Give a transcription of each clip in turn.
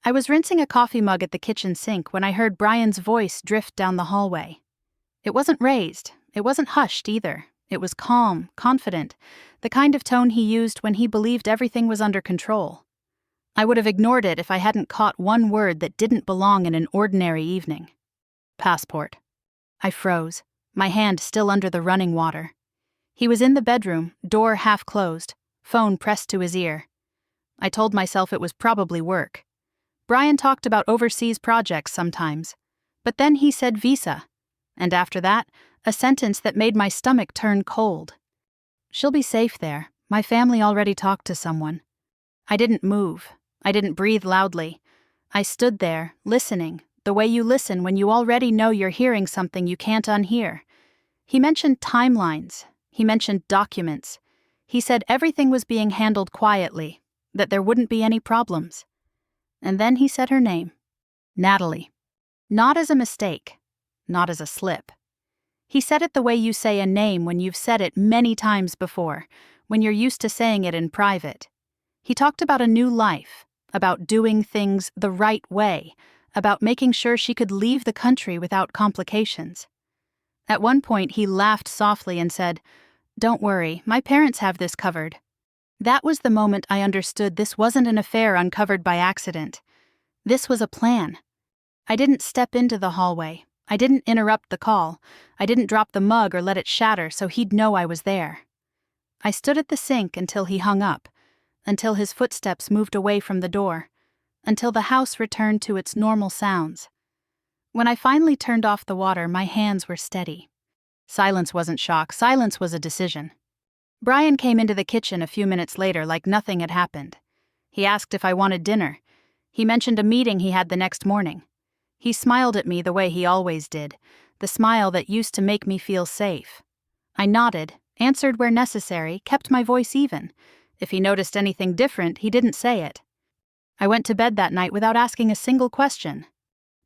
I was rinsing a coffee mug at the kitchen sink when I heard Brian's voice drift down the hallway. It wasn't raised, it wasn't hushed either. It was calm, confident, the kind of tone he used when he believed everything was under control. I would have ignored it if I hadn't caught one word that didn't belong in an ordinary evening. Passport. I froze, my hand still under the running water. He was in the bedroom, door half closed, phone pressed to his ear. I told myself it was probably work. Brian talked about overseas projects sometimes, but then he said visa, and after that, a sentence that made my stomach turn cold. She'll be safe there. My family already talked to someone. I didn't move. I didn't breathe loudly. I stood there, listening, the way you listen when you already know you're hearing something you can't unhear. He mentioned timelines. He mentioned documents. He said everything was being handled quietly, that there wouldn't be any problems. And then he said her name. Natalie. Not as a mistake. Not as a slip. He said it the way you say a name when you've said it many times before, when you're used to saying it in private. He talked about a new life, about doing things the right way, about making sure she could leave the country without complications. At one point, he laughed softly and said, "Don't worry, my parents have this covered." That was the moment I understood this wasn't an affair uncovered by accident. This was a plan. I didn't step into the hallway. I didn't interrupt the call. I didn't drop the mug or let it shatter so he'd know I was there. I stood at the sink until he hung up, until his footsteps moved away from the door, until the house returned to its normal sounds. When I finally turned off the water, my hands were steady. Silence wasn't shock, silence was a decision. Brian came into the kitchen a few minutes later like nothing had happened. He asked if I wanted dinner. He mentioned a meeting he had the next morning. He smiled at me the way he always did, the smile that used to make me feel safe. I nodded, answered where necessary, kept my voice even. If he noticed anything different, he didn't say it. I went to bed that night without asking a single question.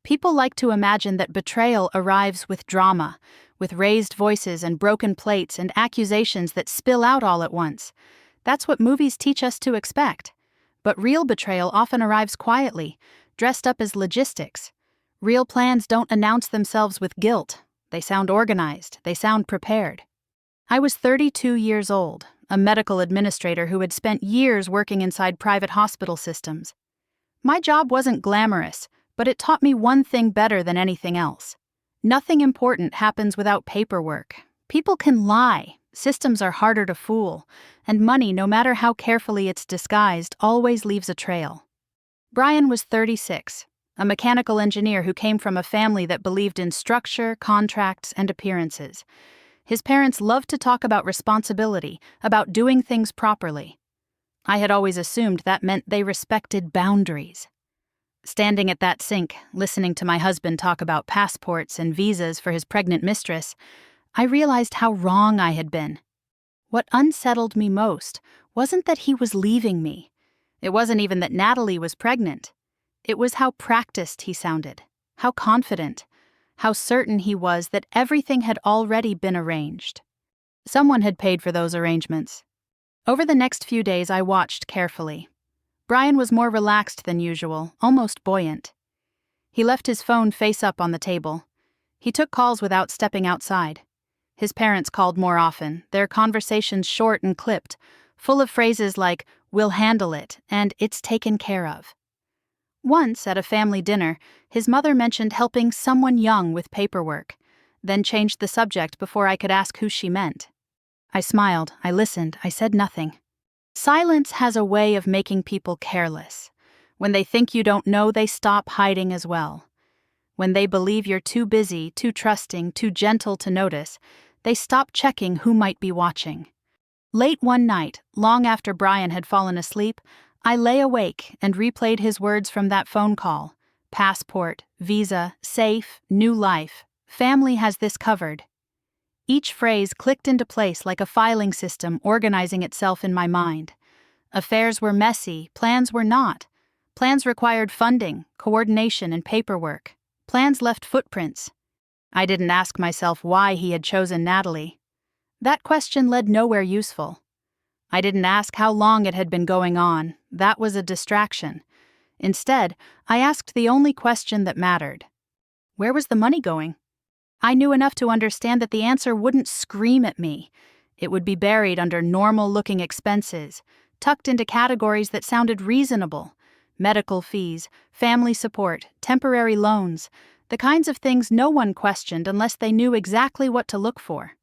People like to imagine that betrayal arrives with drama, with raised voices and broken plates and accusations that spill out all at once. That's what movies teach us to expect. But real betrayal often arrives quietly, dressed up as logistics. Real plans don't announce themselves with guilt. They sound organized. They sound prepared. I was 32 years old, a medical administrator who had spent years working inside private hospital systems. My job wasn't glamorous, but it taught me one thing better than anything else. Nothing important happens without paperwork. People can lie, systems are harder to fool, and money, no matter how carefully it's disguised, always leaves a trail. Brian was 36, a mechanical engineer who came from a family that believed in structure, contracts, and appearances. His parents loved to talk about responsibility, about doing things properly. I had always assumed that meant they respected boundaries. Standing at that sink, listening to my husband talk about passports and visas for his pregnant mistress, I realized how wrong I had been. What unsettled me most wasn't that he was leaving me. It wasn't even that Natalie was pregnant. It was how practiced he sounded, how confident, how certain he was that everything had already been arranged. Someone had paid for those arrangements. Over the next few days, I watched carefully. Brian was more relaxed than usual, almost buoyant. He left his phone face up on the table. He took calls without stepping outside. His parents called more often, their conversations short and clipped, full of phrases like, "We'll handle it," and "It's taken care of." Once, at a family dinner, his mother mentioned helping someone young with paperwork, then changed the subject before I could ask who she meant. I smiled, I listened, I said nothing. Silence has a way of making people careless. When they think you don't know, they stop hiding as well. When they believe you're too busy, too trusting, too gentle to notice, they stop checking who might be watching. Late one night, long after Brian had fallen asleep, I lay awake and replayed his words from that phone call. Passport, visa, safe, new life. Family has this covered. Each phrase clicked into place like a filing system organizing itself in my mind. Affairs were messy, plans were not. Plans required funding, coordination, and paperwork. Plans left footprints. I didn't ask myself why he had chosen Natalie. That question led nowhere useful. I didn't ask how long it had been going on. That was a distraction. Instead, I asked the only question that mattered. Where was the money going? I knew enough to understand that the answer wouldn't scream at me. It would be buried under normal-looking expenses, tucked into categories that sounded reasonable. Medical fees, family support, temporary loans, the kinds of things no one questioned unless they knew exactly what to look for.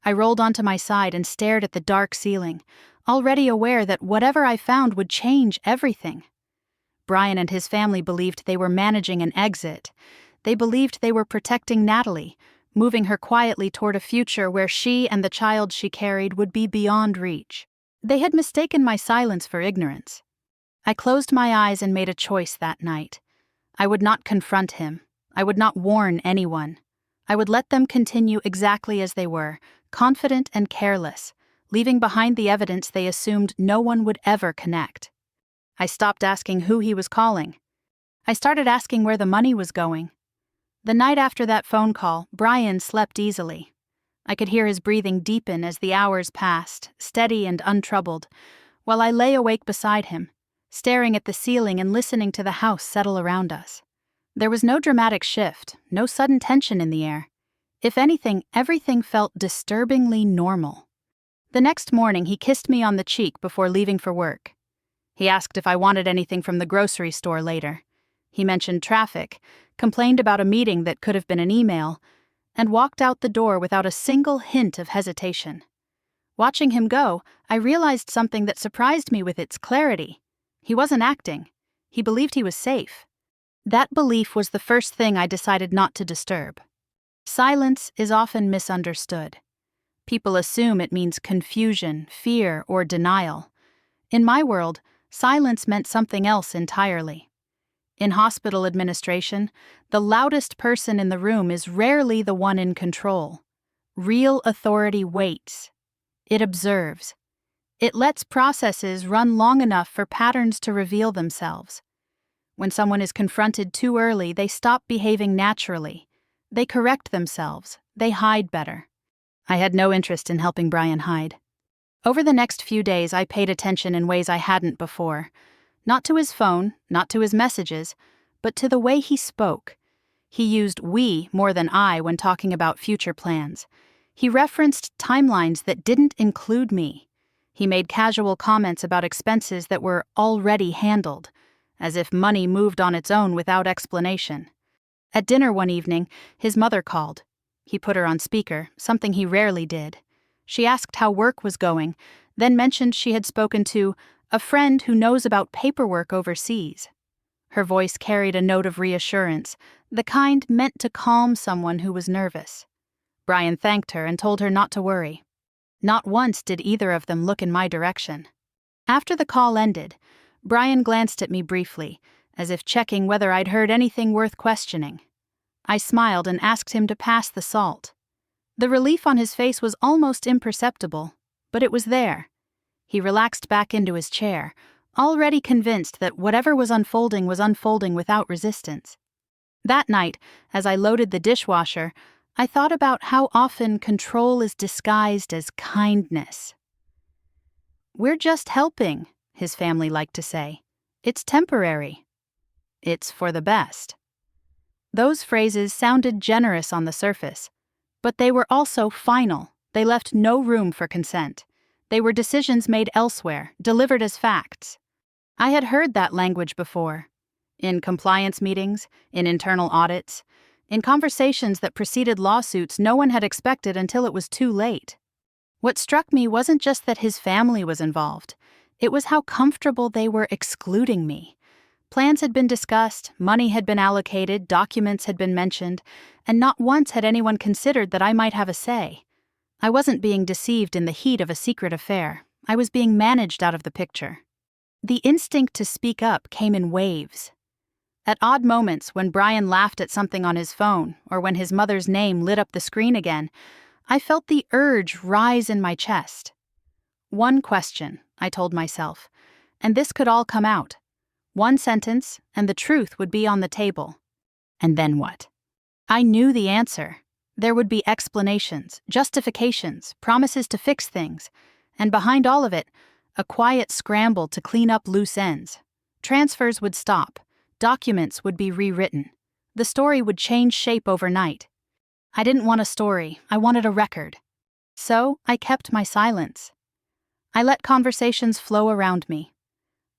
I rolled onto my side and stared at the dark ceiling, already aware that whatever I found would change everything. Brian and his family believed they were managing an exit. They believed they were protecting Natalie, moving her quietly toward a future where she and the child she carried would be beyond reach. They had mistaken my silence for ignorance. I closed my eyes and made a choice that night. I would not confront him. I would not warn anyone. I would let them continue exactly as they were, confident and careless, leaving behind the evidence they assumed no one would ever connect. I stopped asking who he was calling. I started asking where the money was going. The night after that phone call, Brian slept easily. I could hear his breathing deepen as the hours passed, steady and untroubled, while I lay awake beside him, staring at the ceiling and listening to the house settle around us. There was no dramatic shift, no sudden tension in the air. If anything, everything felt disturbingly normal. The next morning, he kissed me on the cheek before leaving for work. He asked if I wanted anything from the grocery store later. He mentioned traffic, complained about a meeting that could have been an email, and walked out the door without a single hint of hesitation. Watching him go, I realized something that surprised me with its clarity. He wasn't acting. He believed he was safe. That belief was the first thing I decided not to disturb. Silence is often misunderstood. People assume it means confusion, fear, or denial. In my world, silence meant something else entirely. In hospital administration, the loudest person in the room is rarely the one in control. Real authority waits. It observes. It lets processes run long enough for patterns to reveal themselves. When someone is confronted too early, they stop behaving naturally. They correct themselves. They hide better. I had no interest in helping Brian hide. Over the next few days, I paid attention in ways I hadn't before. Not to his phone, not to his messages, but to the way he spoke. He used we more than I when talking about future plans. He referenced timelines that didn't include me. He made casual comments about expenses that were already handled, as if money moved on its own without explanation. At dinner one evening, his mother called. He put her on speaker, something he rarely did. She asked how work was going, then mentioned she had spoken to a friend who knows about paperwork overseas. Her voice carried a note of reassurance, the kind meant to calm someone who was nervous. Brian thanked her and told her not to worry. Not once did either of them look in my direction. After the call ended, Brian glanced at me briefly, as if checking whether I'd heard anything worth questioning. I smiled and asked him to pass the salt. The relief on his face was almost imperceptible, but it was there. He relaxed back into his chair, already convinced that whatever was unfolding without resistance. That night, as I loaded the dishwasher, I thought about how often control is disguised as kindness. "We're just helping," his family liked to say. "It's temporary. It's for the best." Those phrases sounded generous on the surface, but they were also final. They left no room for consent. They were decisions made elsewhere, delivered as facts. I had heard that language before. In compliance meetings, in internal audits, in conversations that preceded lawsuits no one had expected until it was too late. What struck me wasn't just that his family was involved. It was how comfortable they were excluding me. Plans had been discussed, money had been allocated, documents had been mentioned, and not once had anyone considered that I might have a say. I wasn't being deceived in the heat of a secret affair. I was being managed out of the picture. The instinct to speak up came in waves. At odd moments, when Brian laughed at something on his phone, or when his mother's name lit up the screen again, I felt the urge rise in my chest. One question, I told myself, and this could all come out. One sentence, and the truth would be on the table. And then what? I knew the answer. There would be explanations, justifications, promises to fix things, and behind all of it, a quiet scramble to clean up loose ends. Transfers would stop. Documents would be rewritten. The story would change shape overnight. I didn't want a story, I wanted a record. So, I kept my silence. I let conversations flow around me.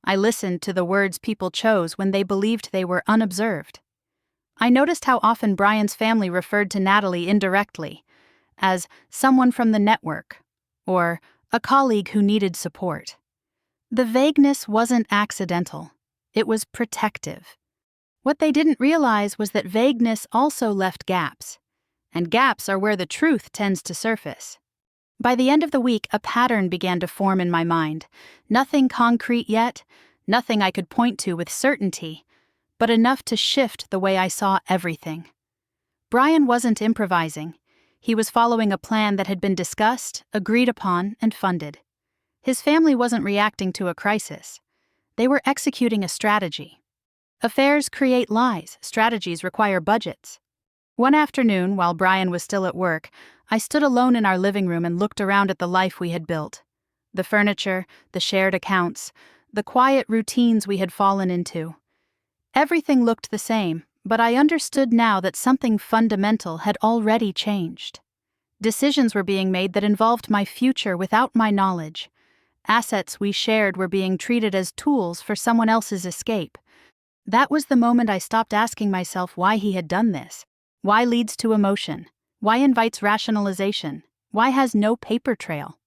I listened to the words people chose when they believed they were unobserved. I noticed how often Brian's family referred to Natalie indirectly, as someone from the network, or a colleague who needed support. The vagueness wasn't accidental. It was protective. What they didn't realize was that vagueness also left gaps, and gaps are where the truth tends to surface. By the end of the week, a pattern began to form in my mind. Nothing concrete yet, nothing I could point to with certainty, but enough to shift the way I saw everything. Brian wasn't improvising. He was following a plan that had been discussed, agreed upon, and funded. His family wasn't reacting to a crisis. They were executing a strategy. Affairs create lies, strategies require budgets. One afternoon, while Brian was still at work, I stood alone in our living room and looked around at the life we had built. The furniture, the shared accounts, the quiet routines we had fallen into. Everything looked the same, but I understood now that something fundamental had already changed. Decisions were being made that involved my future without my knowledge. Assets we shared were being treated as tools for someone else's escape. That was the moment I stopped asking myself why he had done this. Why leads to emotion? Why invites rationalization? Why has no paper trail?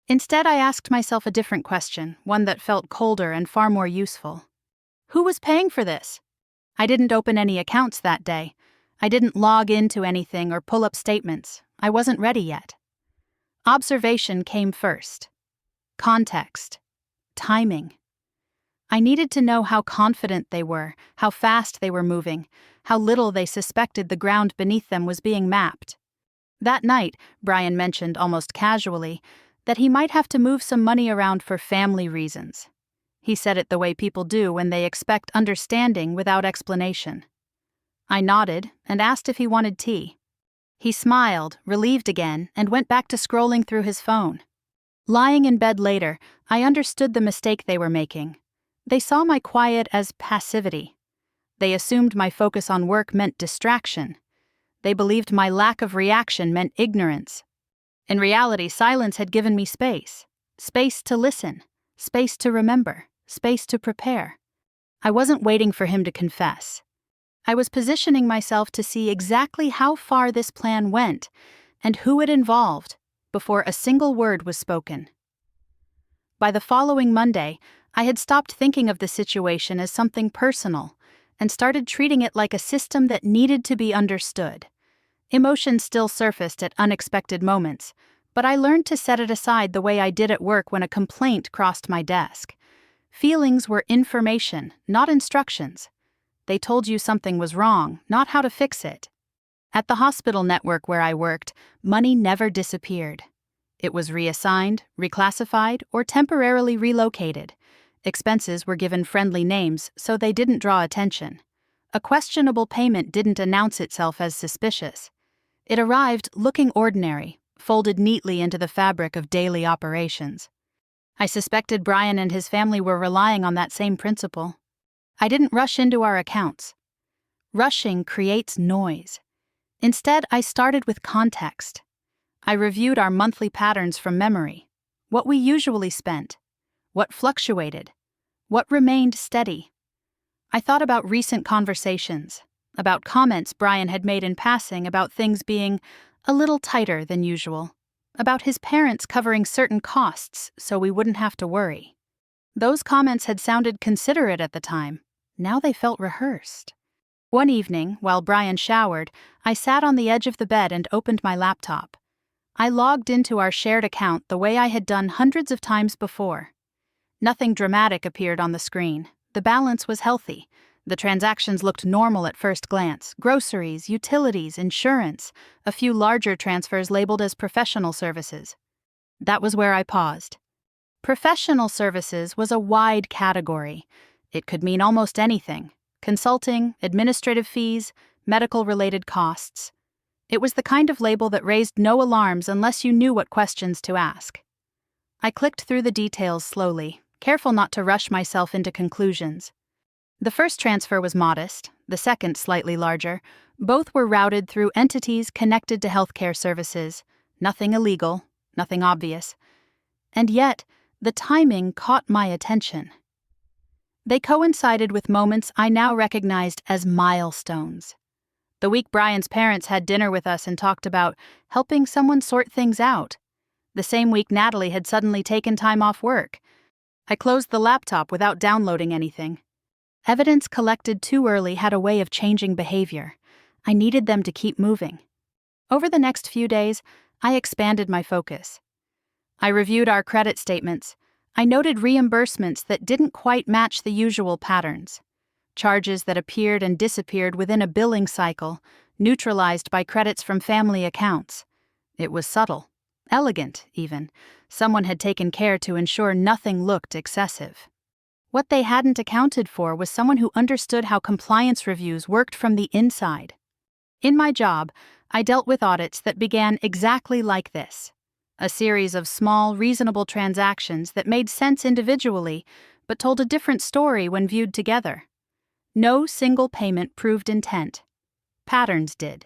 Instead, I asked myself a different question, one that felt colder and far more useful. Who was paying for this? I didn't open any accounts that day. I didn't log into anything or pull up statements. I wasn't ready yet. Observation came first. Context. Timing. I needed to know how confident they were, how fast they were moving, how little they suspected the ground beneath them was being mapped. That night, Brian mentioned almost casually that he might have to move some money around for family reasons. He said it the way people do when they expect understanding without explanation. I nodded and asked if he wanted tea. He smiled, relieved again, and went back to scrolling through his phone. Lying in bed later, I understood the mistake they were making. They saw my quiet as passivity. They assumed my focus on work meant distraction. They believed my lack of reaction meant ignorance. In reality, silence had given me space. Space to listen. Space to remember. Space to prepare. I wasn't waiting for him to confess. I was positioning myself to see exactly how far this plan went and who it involved before a single word was spoken. By the following Monday, I had stopped thinking of the situation as something personal and started treating it like a system that needed to be understood. Emotions still surfaced at unexpected moments, but I learned to set it aside the way I did at work when a complaint crossed my desk. Feelings were information, not instructions. They told you something was wrong, not how to fix it. At the hospital network where I worked, money never disappeared. It was reassigned, reclassified, or temporarily relocated. Expenses were given friendly names, so they didn't draw attention. A questionable payment didn't announce itself as suspicious. It arrived looking ordinary, folded neatly into the fabric of daily operations. I suspected Brian and his family were relying on that same principle. I didn't rush into our accounts. Rushing creates noise. Instead, I started with context. I reviewed our monthly patterns from memory, what we usually spent, what fluctuated, what remained steady. I thought about recent conversations, about comments Brian had made in passing about things being a little tighter than usual, about his parents covering certain costs so we wouldn't have to worry. Those comments had sounded considerate at the time. Now they felt rehearsed. One evening, while Brian showered, I sat on the edge of the bed and opened my laptop. I logged into our shared account the way I had done hundreds of times before. Nothing dramatic appeared on the screen. The balance was healthy. The transactions looked normal at first glance. Groceries, utilities, insurance, a few larger transfers labeled as professional services. That was where I paused. Professional services was a wide category. It could mean almost anything: consulting, administrative fees, medical-related costs. It was the kind of label that raised no alarms unless you knew what questions to ask. I clicked through the details slowly, careful not to rush myself into conclusions. The first transfer was modest, the second slightly larger. Both were routed through entities connected to healthcare services. Nothing illegal, nothing obvious. And yet, the timing caught my attention. They coincided with moments I now recognized as milestones. The week Brian's parents had dinner with us and talked about helping someone sort things out. The same week Natalie had suddenly taken time off work. I closed the laptop without downloading anything. Evidence collected too early had a way of changing behavior. I needed them to keep moving. Over the next few days, I expanded my focus. I reviewed our credit statements. I noted reimbursements that didn't quite match the usual patterns. Charges that appeared and disappeared within a billing cycle, neutralized by credits from family accounts. It was subtle, elegant even. Someone had taken care to ensure nothing looked excessive. What they hadn't accounted for was someone who understood how compliance reviews worked from the inside. In my job, I dealt with audits that began exactly like this. A series of small, reasonable transactions that made sense individually, but told a different story when viewed together. No single payment proved intent. Patterns did.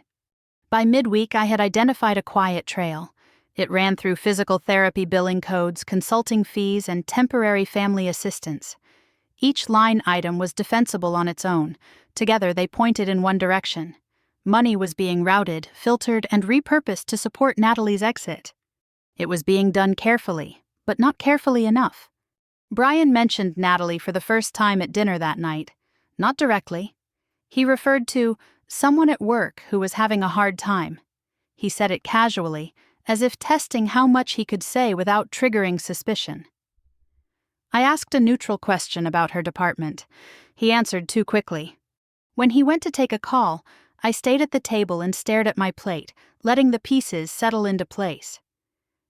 By midweek, I had identified a quiet trail. It ran through physical therapy billing codes, consulting fees, and temporary family assistance. Each line item was defensible on its own. Together, they pointed in one direction. Money was being routed, filtered, and repurposed to support Natalie's exit. It was being done carefully, but not carefully enough. Brian mentioned Natalie for the first time at dinner that night. Not directly. He referred to someone at work who was having a hard time. He said it casually, as if testing how much he could say without triggering suspicion. I asked a neutral question about her department. He answered too quickly. When he went to take a call, I stayed at the table and stared at my plate, letting the pieces settle into place.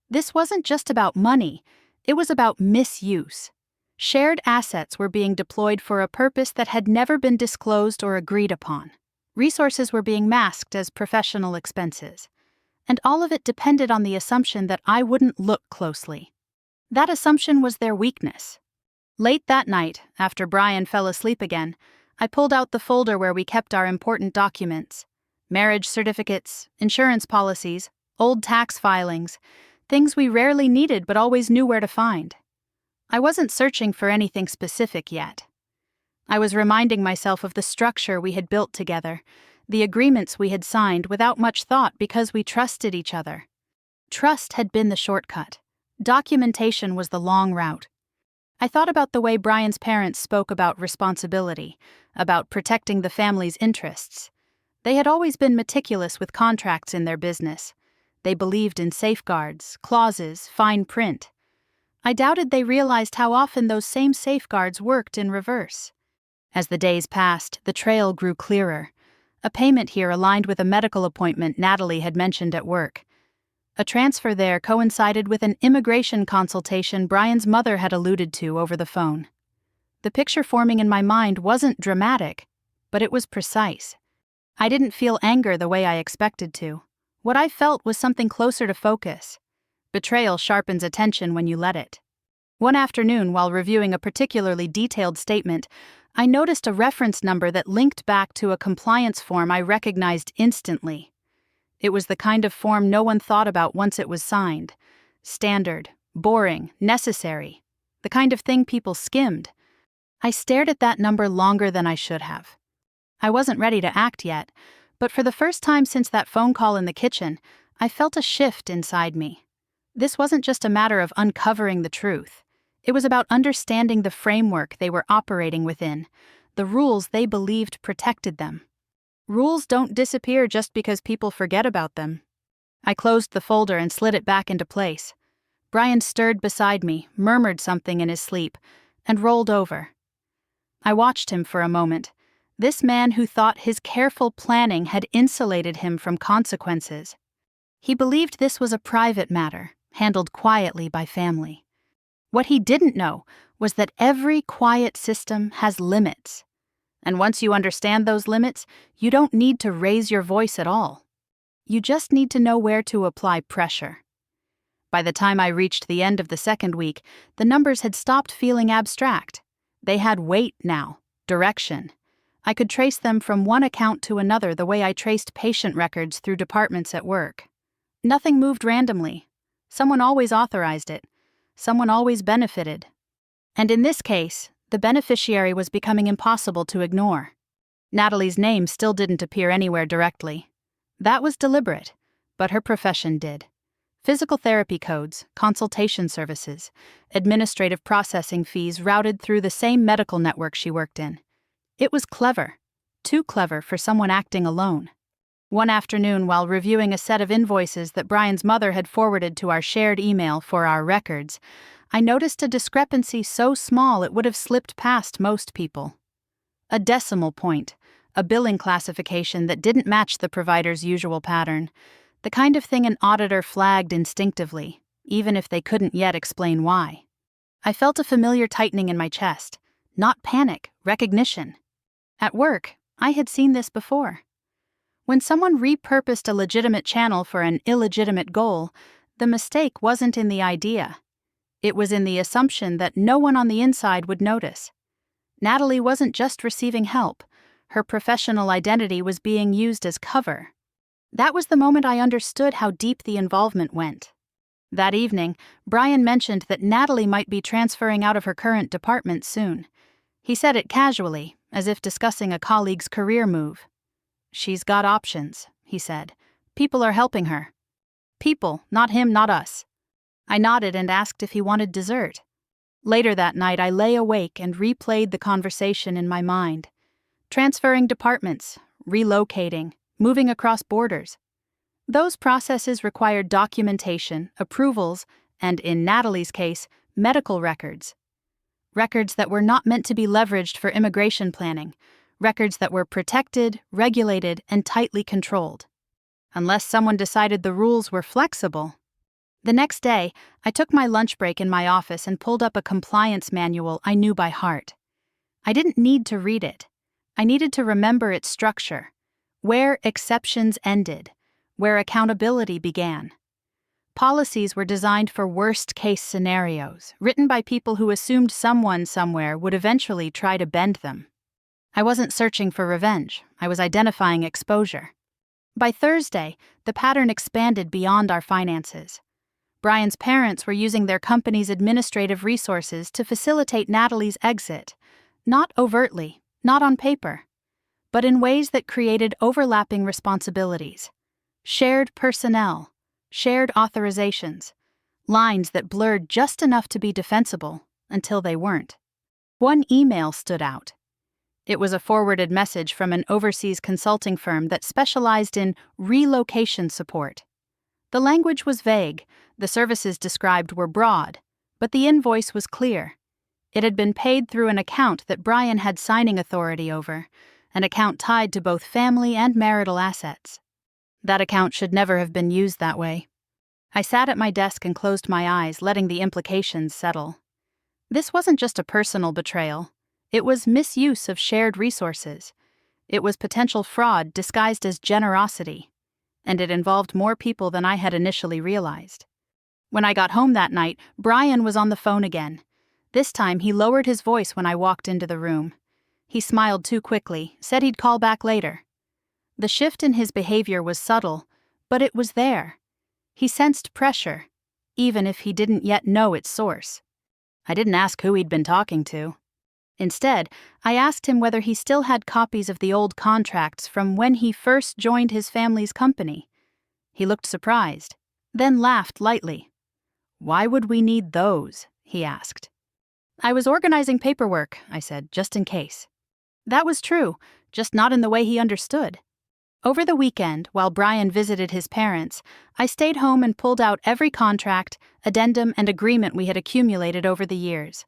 This wasn't just about money, it was about misuse. Shared assets were being deployed for a purpose that had never been disclosed or agreed upon. Resources were being masked as professional expenses. And all of it depended on the assumption that I wouldn't look closely. That assumption was their weakness. Late that night, after Brian fell asleep again, I pulled out the folder where we kept our important documents. Marriage certificates, insurance policies, old tax filings, things we rarely needed but always knew where to find. I wasn't searching for anything specific yet. I was reminding myself of the structure we had built together, the agreements we had signed without much thought because we trusted each other. Trust had been the shortcut. Documentation was the long route. I thought about the way Brian's parents spoke about responsibility, about protecting the family's interests. They had always been meticulous with contracts in their business. They believed in safeguards, clauses, fine print. I doubted they realized how often those same safeguards worked in reverse. As the days passed, the trail grew clearer. A payment here aligned with a medical appointment Natalie had mentioned at work. A transfer there coincided with an immigration consultation Brian's mother had alluded to over the phone. The picture forming in my mind wasn't dramatic, but it was precise. I didn't feel anger the way I expected to. What I felt was something closer to focus. Betrayal sharpens attention when you let it. One afternoon, while reviewing a particularly detailed statement, I noticed a reference number that linked back to a compliance form I recognized instantly. It was the kind of form no one thought about once it was signed. Standard, boring, necessary. The kind of thing people skimmed. I stared at that number longer than I should have. I wasn't ready to act yet, but for the first time since that phone call in the kitchen, I felt a shift inside me. This wasn't just a matter of uncovering the truth. It was about understanding the framework they were operating within, the rules they believed protected them. Rules don't disappear just because people forget about them. I closed the folder and slid it back into place. Brian stirred beside me, murmured something in his sleep, and rolled over. I watched him for a moment. This man who thought his careful planning had insulated him from consequences. He believed this was a private matter, handled quietly by family. What he didn't know was that every quiet system has limits. And once you understand those limits, you don't need to raise your voice at all. You just need to know where to apply pressure. By the time I reached the end of the second week, the numbers had stopped feeling abstract. They had weight now. direction. I could trace them from one account to another the way I traced patient records through departments at work. Nothing moved randomly. Someone always authorized it. Someone always benefited. And in this case, the beneficiary was becoming impossible to ignore. Natalie's name still didn't appear anywhere directly. That was deliberate, but her profession did. Physical therapy codes, consultation services, administrative processing fees routed through the same medical network she worked in. It was clever, too clever for someone acting alone. One afternoon, while reviewing a set of invoices that Brian's mother had forwarded to our shared email for our records, I noticed a discrepancy so small it would have slipped past most people. A decimal point, a billing classification that didn't match the provider's usual pattern, the kind of thing an auditor flagged instinctively, even if they couldn't yet explain why. I felt a familiar tightening in my chest, not panic, recognition. At work, I had seen this before. When someone repurposed a legitimate channel for an illegitimate goal, the mistake wasn't in the idea. It was in the assumption that no one on the inside would notice. Natalie wasn't just receiving help. Her professional identity was being used as cover. That was the moment I understood how deep the involvement went. That evening, Brian mentioned that Natalie might be transferring out of her current department soon. He said it casually, as if discussing a colleague's career move. "She's got options," he said. "People are helping her." People, not him, not us. I nodded and asked if he wanted dessert. Later that night, I lay awake and replayed the conversation in my mind. Transferring departments, relocating, moving across borders. Those processes required documentation, approvals, and in Natalie's case, medical records. Records that were not meant to be leveraged for immigration planning. Records that were protected, regulated, and tightly controlled. Unless someone decided the rules were flexible. The next day, I took my lunch break in my office and pulled up a compliance manual I knew by heart. I didn't need to read it. I needed to remember its structure, where exceptions ended, where accountability began. Policies were designed for worst-case scenarios, written by people who assumed someone somewhere would eventually try to bend them. I wasn't searching for revenge. I was identifying exposure. By Thursday, the pattern expanded beyond our finances. Brian's parents were using their company's administrative resources to facilitate Natalie's exit, not overtly, not on paper, but in ways that created overlapping responsibilities. Shared personnel, shared authorizations, lines that blurred just enough to be defensible until they weren't. One email stood out. It was a forwarded message from an overseas consulting firm that specialized in relocation support. The language was vague, the services described were broad, but the invoice was clear. It had been paid through an account that Brian had signing authority over, an account tied to both family and marital assets. That account should never have been used that way. I sat at my desk and closed my eyes, letting the implications settle. This wasn't just a personal betrayal. It was misuse of shared resources. It was potential fraud disguised as generosity. And it involved more people than I had initially realized. When I got home that night, Brian was on the phone again. This time, he lowered his voice when I walked into the room. He smiled too quickly, said he'd call back later. The shift in his behavior was subtle, but it was there. He sensed pressure, even if he didn't yet know its source. I didn't ask who he'd been talking to. Instead, I asked him whether he still had copies of the old contracts from when he first joined his family's company. He looked surprised, then laughed lightly. "Why would we need those?" he asked. "I was organizing paperwork," I said, just in case. That was true, just not in the way he understood. Over the weekend, while Brian visited his parents, I stayed home and pulled out every contract, addendum, and agreement we had accumulated over the years.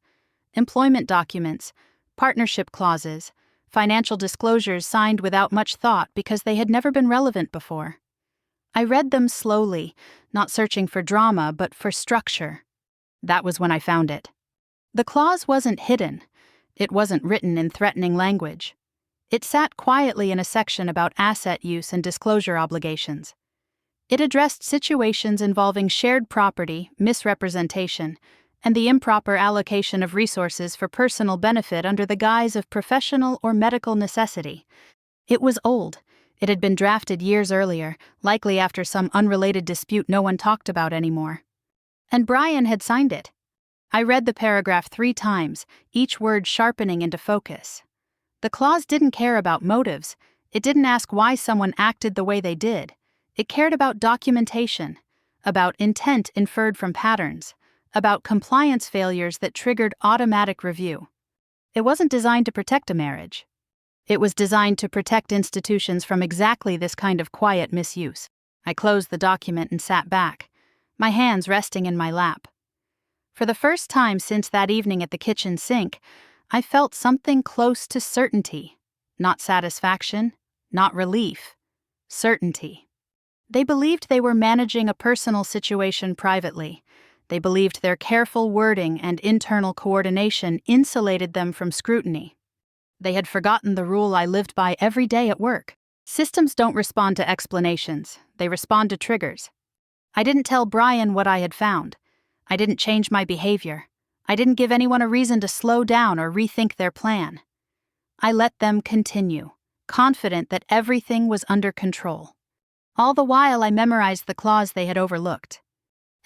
Employment documents, partnership clauses, financial disclosures signed without much thought because they had never been relevant before. I read them slowly, not searching for drama, but for structure. That was when I found it. The clause wasn't hidden. It wasn't written in threatening language. It sat quietly in a section about asset use and disclosure obligations. It addressed situations involving shared property, misrepresentation, and the improper allocation of resources for personal benefit under the guise of professional or medical necessity. It was old. It had been drafted years earlier, likely after some unrelated dispute no one talked about anymore. And Brian had signed it. I read the paragraph 3 times, each word sharpening into focus. The clause didn't care about motives. It didn't ask why someone acted the way they did. It cared about documentation, about intent inferred from patterns, about compliance failures that triggered automatic review. It wasn't designed to protect a marriage. It was designed to protect institutions from exactly this kind of quiet misuse. I closed the document and sat back, my hands resting in my lap. For the first time since that evening at the kitchen sink, I felt something close to certainty. Not satisfaction, not relief. Certainty. They believed they were managing a personal situation privately. They believed their careful wording and internal coordination insulated them from scrutiny. They had forgotten the rule I lived by every day at work. Systems don't respond to explanations, they respond to triggers. I didn't tell Brian what I had found. I didn't change my behavior. I didn't give anyone a reason to slow down or rethink their plan. I let them continue, confident that everything was under control. All the while I memorized the clause they had overlooked.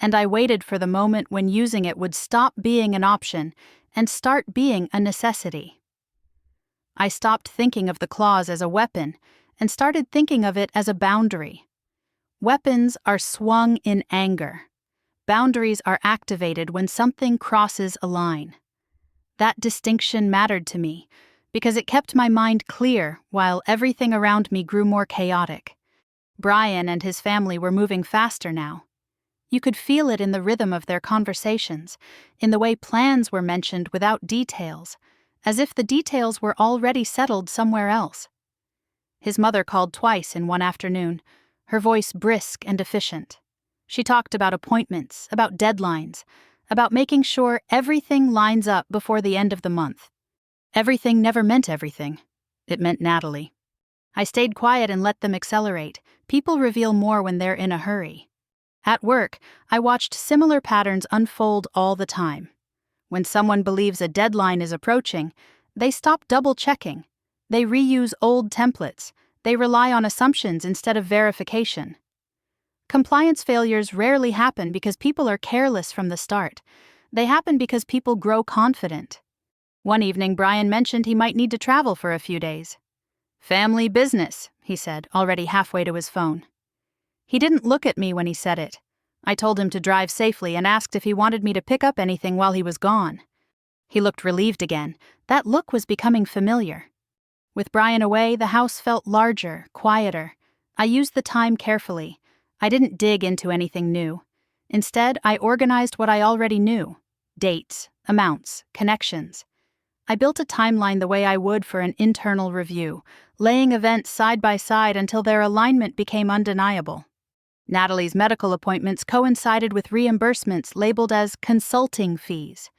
And I waited for the moment when using it would stop being an option and start being a necessity. I stopped thinking of the clause as a weapon and started thinking of it as a boundary. Weapons are swung in anger. Boundaries are activated when something crosses a line. That distinction mattered to me because it kept my mind clear while everything around me grew more chaotic. Brian and his family were moving faster now. You could feel it in the rhythm of their conversations, in the way plans were mentioned without details, as if the details were already settled somewhere else. His mother called twice in one afternoon, her voice brisk and efficient. She talked about appointments, about deadlines, about making sure everything lines up before the end of the month. Everything never meant everything. It meant Natalie. I stayed quiet and let them accelerate. People reveal more when they're in a hurry. At work, I watched similar patterns unfold all the time. When someone believes a deadline is approaching, they stop double-checking. They reuse old templates. They rely on assumptions instead of verification. Compliance failures rarely happen because people are careless from the start. They happen because people grow confident. One evening, Brian mentioned he might need to travel for a few days. "Family business," he said, already halfway to his phone. He didn't look at me when he said it. I told him to drive safely and asked if he wanted me to pick up anything while he was gone. He looked relieved again. That look was becoming familiar. With Brian away, the house felt larger, quieter. I used the time carefully. I didn't dig into anything new. Instead, I organized what I already knew: dates, amounts, connections. I built a timeline the way I would for an internal review, laying events side by side until their alignment became undeniable. Natalie's medical appointments coincided with reimbursements labeled as consulting fees.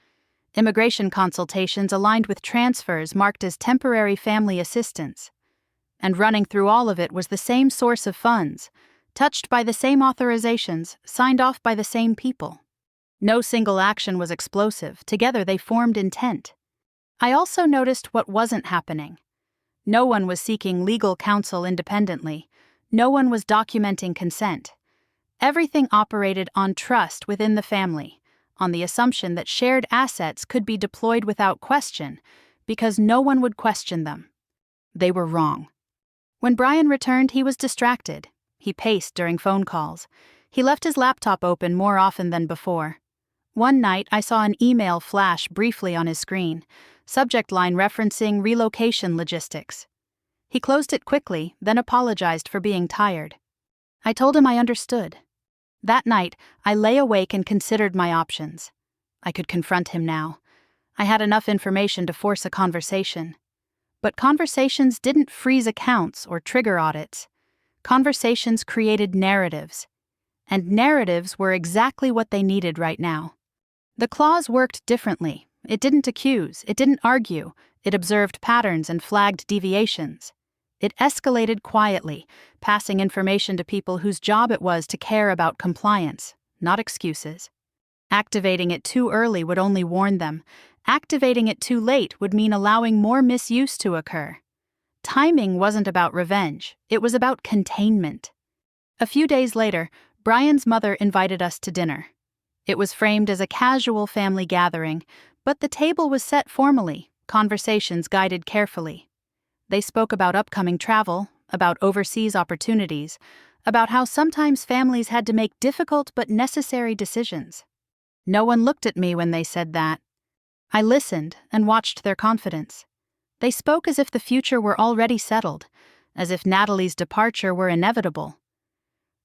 Immigration consultations aligned with transfers marked as temporary family assistance. And running through all of it was the same source of funds, touched by the same authorizations, signed off by the same people. No single action was explosive. Together they formed intent. I also noticed what wasn't happening. No one was seeking legal counsel independently. No one was documenting consent. Everything operated on trust within the family, on the assumption that shared assets could be deployed without question, because no one would question them. They were wrong. When Brian returned, he was distracted. He paced during phone calls. He left his laptop open more often than before. One night, I saw an email flash briefly on his screen, subject line referencing relocation logistics. He closed it quickly, then apologized for being tired. I told him I understood. That night, I lay awake and considered my options. I could confront him now. I had enough information to force a conversation. But conversations didn't freeze accounts or trigger audits. Conversations created narratives. And narratives were exactly what they needed right now. The clause worked differently. It didn't accuse, it didn't argue, it observed patterns and flagged deviations. It escalated quietly, passing information to people whose job it was to care about compliance, not excuses. Activating it too early would only warn them. Activating it too late would mean allowing more misuse to occur. Timing wasn't about revenge, it was about containment. A few days later, Brian's mother invited us to dinner. It was framed as a casual family gathering, but the table was set formally, conversations guided carefully. They spoke about upcoming travel, about overseas opportunities, about how sometimes families had to make difficult but necessary decisions. No one looked at me when they said that. I listened and watched their confidence. They spoke as if the future were already settled, as if Natalie's departure were inevitable.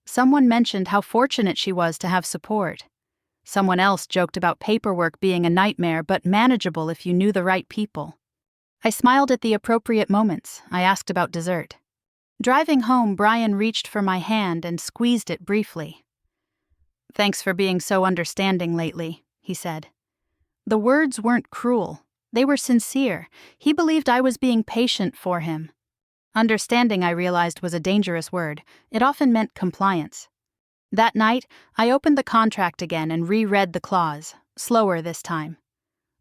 Someone mentioned how fortunate she was to have support. Someone else joked about paperwork being a nightmare but manageable if you knew the right people. I smiled at the appropriate moments. I asked about dessert. Driving home, Brian reached for my hand and squeezed it briefly. "Thanks for being so understanding lately," he said. The words weren't cruel. They were sincere. He believed I was being patient for him. Understanding, I realized, was a dangerous word. It often meant compliance. That night, I opened the contract again and reread the clause, slower this time.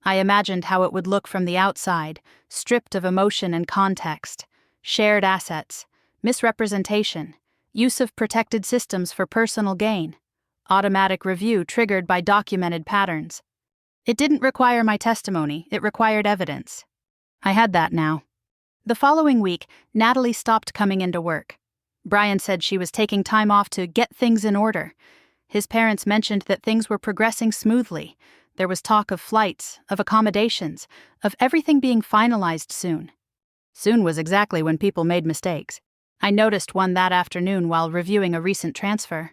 I imagined how it would look from the outside, stripped of emotion and context. Shared assets, misrepresentation, use of protected systems for personal gain, automatic review triggered by documented patterns. It didn't require my testimony, it required evidence. I had that now. The following week, Natalie stopped coming into work. Brian said she was taking time off to get things in order. His parents mentioned that things were progressing smoothly. There was talk of flights, of accommodations, of everything being finalized soon. Soon was exactly when people made mistakes. I noticed one that afternoon while reviewing a recent transfer.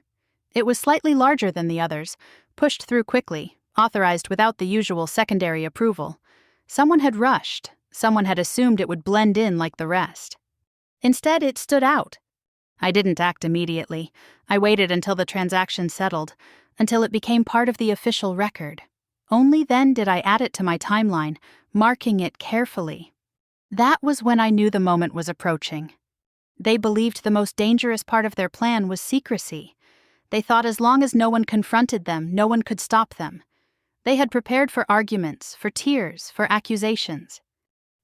It was slightly larger than the others, pushed through quickly, authorized without the usual secondary approval. Someone had rushed. Someone had assumed it would blend in like the rest. Instead, it stood out. I didn't act immediately. I waited until the transaction settled, until it became part of the official record. Only then did I add it to my timeline, marking it carefully. That was when I knew the moment was approaching. They believed the most dangerous part of their plan was secrecy. They thought as long as no one confronted them, no one could stop them. They had prepared for arguments, for tears, for accusations.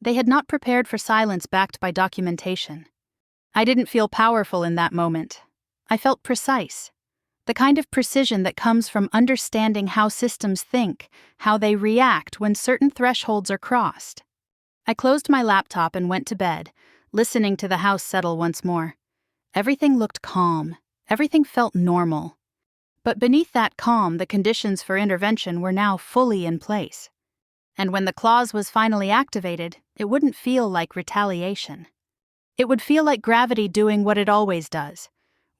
They had not prepared for silence backed by documentation. I didn't feel powerful in that moment. I felt precise. The kind of precision that comes from understanding how systems think, how they react when certain thresholds are crossed. I closed my laptop and went to bed, listening to the house settle once more. Everything looked calm. Everything felt normal. But beneath that calm, the conditions for intervention were now fully in place. And when the clause was finally activated, it wouldn't feel like retaliation. It would feel like gravity doing what it always does,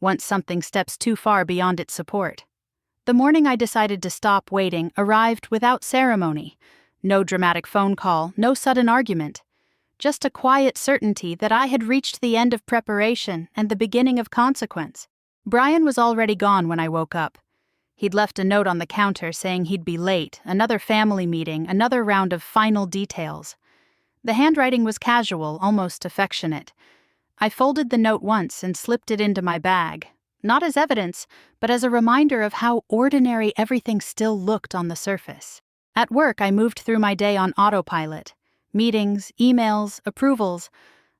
once something steps too far beyond its support. The morning I decided to stop waiting arrived without ceremony. No dramatic phone call, no sudden argument. Just a quiet certainty that I had reached the end of preparation and the beginning of consequence. Brian was already gone when I woke up. He'd left a note on the counter saying he'd be late, another family meeting, another round of final details. The handwriting was casual, almost affectionate. I folded the note once and slipped it into my bag, not as evidence, but as a reminder of how ordinary everything still looked on the surface. At work, I moved through my day on autopilot. Meetings, emails, approvals.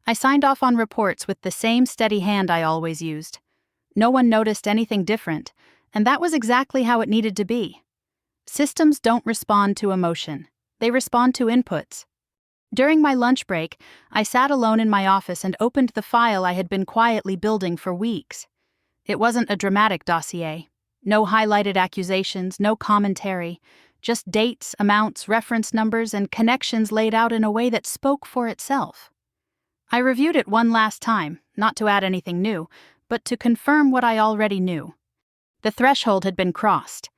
I signed off on reports with the same steady hand I always used. No one noticed anything different, and that was exactly how it needed to be. Systems don't respond to emotion. They respond to inputs. During my lunch break, I sat alone in my office and opened the file I had been quietly building for weeks. It wasn't a dramatic dossier. No highlighted accusations, no commentary. Just dates, amounts, reference numbers, and connections laid out in a way that spoke for itself. I reviewed it one last time, not to add anything new, but to confirm what I already knew. The threshold had been crossed.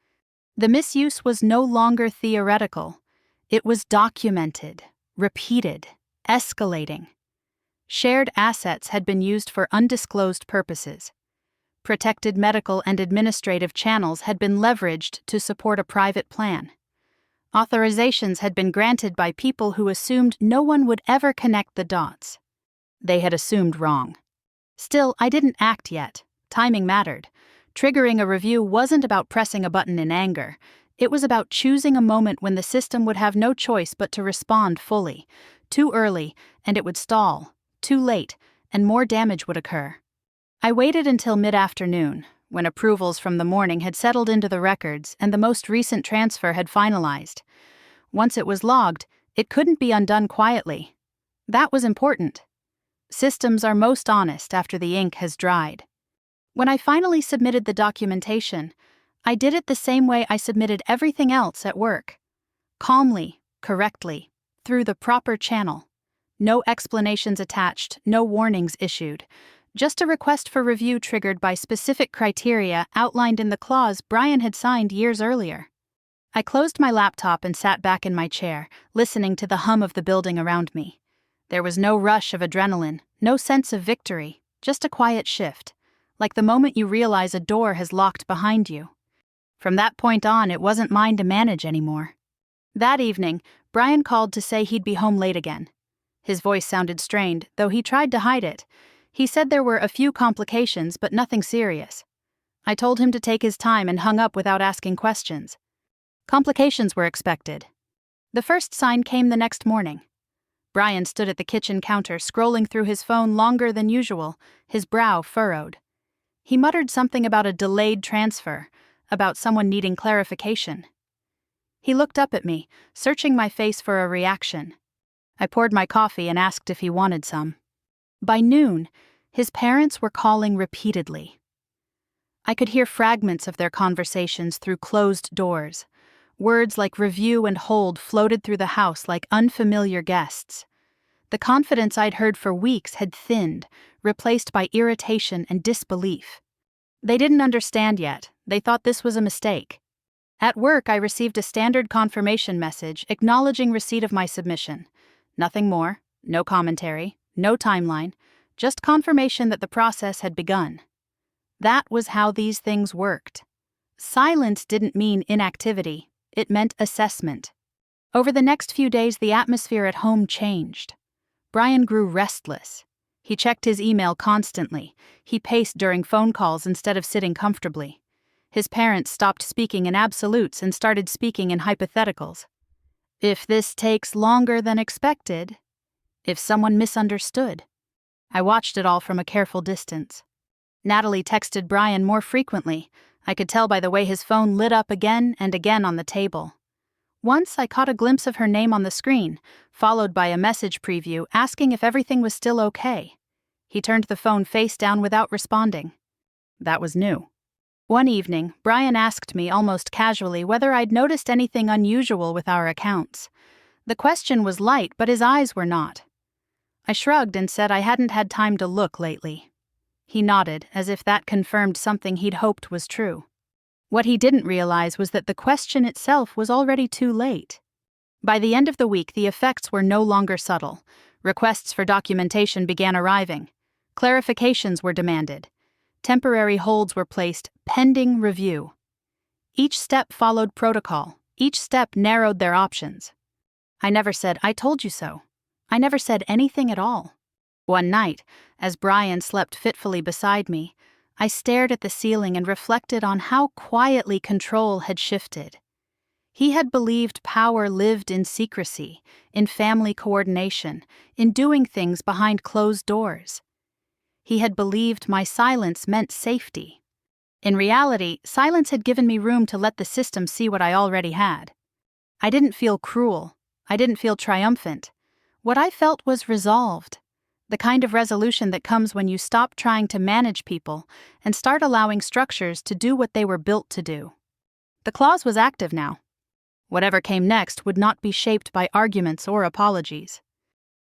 The misuse was no longer theoretical. It was documented, repeated, escalating. Shared assets had been used for undisclosed purposes. Protected medical and administrative channels had been leveraged to support a private plan. Authorizations had been granted by people who assumed no one would ever connect the dots. They had assumed wrong. Still, I didn't act yet. Timing mattered. Triggering a review wasn't about pressing a button in anger. It was about choosing a moment when the system would have no choice but to respond fully. Too early, and it would stall. Too late, and more damage would occur. I waited until mid-afternoon, when approvals from the morning had settled into the records and the most recent transfer had finalized. Once it was logged, it couldn't be undone quietly. That was important. Systems are most honest after the ink has dried. When I finally submitted the documentation, I did it the same way I submitted everything else at work. Calmly, correctly, through the proper channel. No explanations attached, no warnings issued. Just a request for review triggered by specific criteria outlined in the clause Brian had signed years earlier. I closed my laptop and sat back in my chair, listening to the hum of the building around me. There was no rush of adrenaline, no sense of victory, just a quiet shift, like the moment you realize a door has locked behind you. From that point on, it wasn't mine to manage anymore. That evening, Brian called to say he'd be home late again. His voice sounded strained, though he tried to hide it. He said there were a few complications, but nothing serious. I told him to take his time and hung up without asking questions. Complications were expected. The first sign came the next morning. Brian stood at the kitchen counter, scrolling through his phone longer than usual, his brow furrowed. He muttered something about a delayed transfer, about someone needing clarification. He looked up at me, searching my face for a reaction. I poured my coffee and asked if he wanted some. By noon, his parents were calling repeatedly. I could hear fragments of their conversations through closed doors. Words like review and hold floated through the house like unfamiliar guests. The confidence I'd heard for weeks had thinned, replaced by irritation and disbelief. They didn't understand yet. They thought this was a mistake. At work, I received a standard confirmation message acknowledging receipt of my submission. Nothing more, no commentary, no timeline, just confirmation that the process had begun. That was how these things worked. Silence didn't mean inactivity. It meant assessment. Over the next few days, the atmosphere at home changed. Brian grew restless. He checked his email constantly. He paced during phone calls instead of sitting comfortably. His parents stopped speaking in absolutes and started speaking in hypotheticals. If this takes longer than expected, if someone misunderstood. I watched it all from a careful distance. Natalie texted Brian more frequently. I could tell by the way his phone lit up again and again on the table. Once I caught a glimpse of her name on the screen, followed by a message preview asking if everything was still okay. He turned the phone face down without responding. That was new. One evening, Brian asked me almost casually whether I'd noticed anything unusual with our accounts. The question was light, but his eyes were not. I shrugged and said I hadn't had time to look lately. He nodded, as if that confirmed something he'd hoped was true. What he didn't realize was that the question itself was already too late. By the end of the week, the effects were no longer subtle. Requests for documentation began arriving. Clarifications were demanded. Temporary holds were placed, pending review. Each step followed protocol. Each step narrowed their options. I never said, "I told you so." I never said anything at all. One night, as Brian slept fitfully beside me, I stared at the ceiling and reflected on how quietly control had shifted. He had believed power lived in secrecy, in family coordination, in doing things behind closed doors. He had believed my silence meant safety. In reality, silence had given me room to let the system see what I already had. I didn't feel cruel. I didn't feel triumphant. What I felt was resolved. The kind of resolution that comes when you stop trying to manage people and start allowing structures to do what they were built to do. The clause was active now. Whatever came next would not be shaped by arguments or apologies.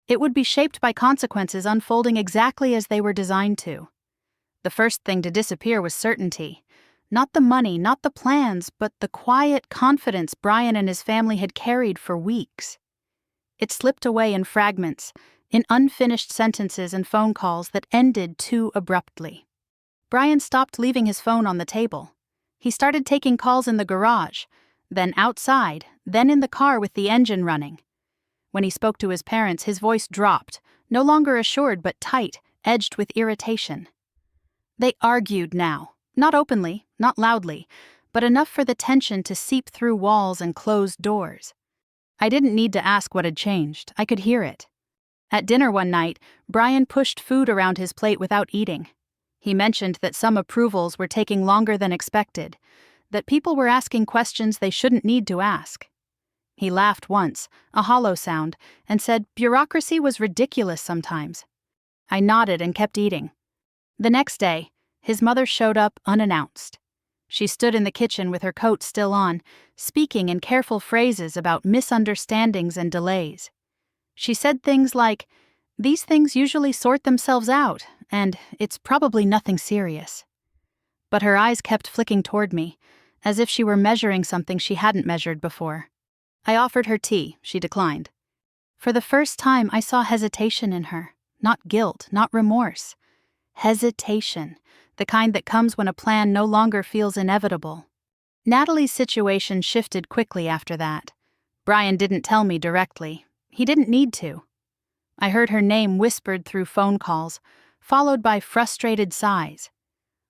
It would be shaped by consequences unfolding exactly as they were designed to. The first thing to disappear was certainty. Not the money, not the plans, but the quiet confidence Brian and his family had carried for weeks. It slipped away in fragments, in unfinished sentences and phone calls that ended too abruptly. Brian stopped leaving his phone on the table. He started taking calls in the garage, then outside, then in the car with the engine running. When he spoke to his parents, his voice dropped, no longer assured but tight, edged with irritation. They argued now, not openly, not loudly, but enough for the tension to seep through walls and closed doors. I didn't need to ask what had changed. I could hear it. At dinner one night, Brian pushed food around his plate without eating. He mentioned that some approvals were taking longer than expected, that people were asking questions they shouldn't need to ask. He laughed once, a hollow sound, and said bureaucracy was ridiculous sometimes. I nodded and kept eating. The next day, his mother showed up unannounced. She stood in the kitchen with her coat still on, speaking in careful phrases about misunderstandings and delays. She said things like, "These things usually sort themselves out, and it's probably nothing serious." But her eyes kept flicking toward me, as if she were measuring something she hadn't measured before. I offered her tea. She declined. For the first time, I saw hesitation in her. Not guilt, not remorse. Hesitation, the kind that comes when a plan no longer feels inevitable. Natalie's situation shifted quickly after that. Brian didn't tell me directly. He didn't need to. I heard her name whispered through phone calls, followed by frustrated sighs.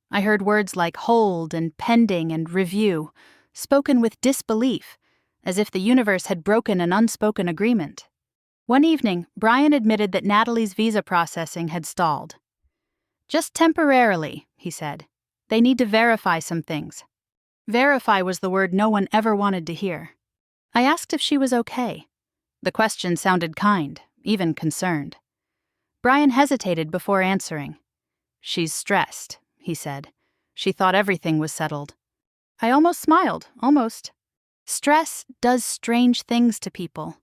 I heard words like hold and pending and review, spoken with disbelief, as if the universe had broken an unspoken agreement. One evening, Brian admitted that Natalie's visa processing had stalled. "Just temporarily," he said. "They need to verify some things." Verify was the word no one ever wanted to hear. I asked if she was okay. The question sounded kind, even concerned. Brian hesitated before answering. "She's stressed," he said. "She thought everything was settled." I almost smiled, almost. Stress does strange things to people.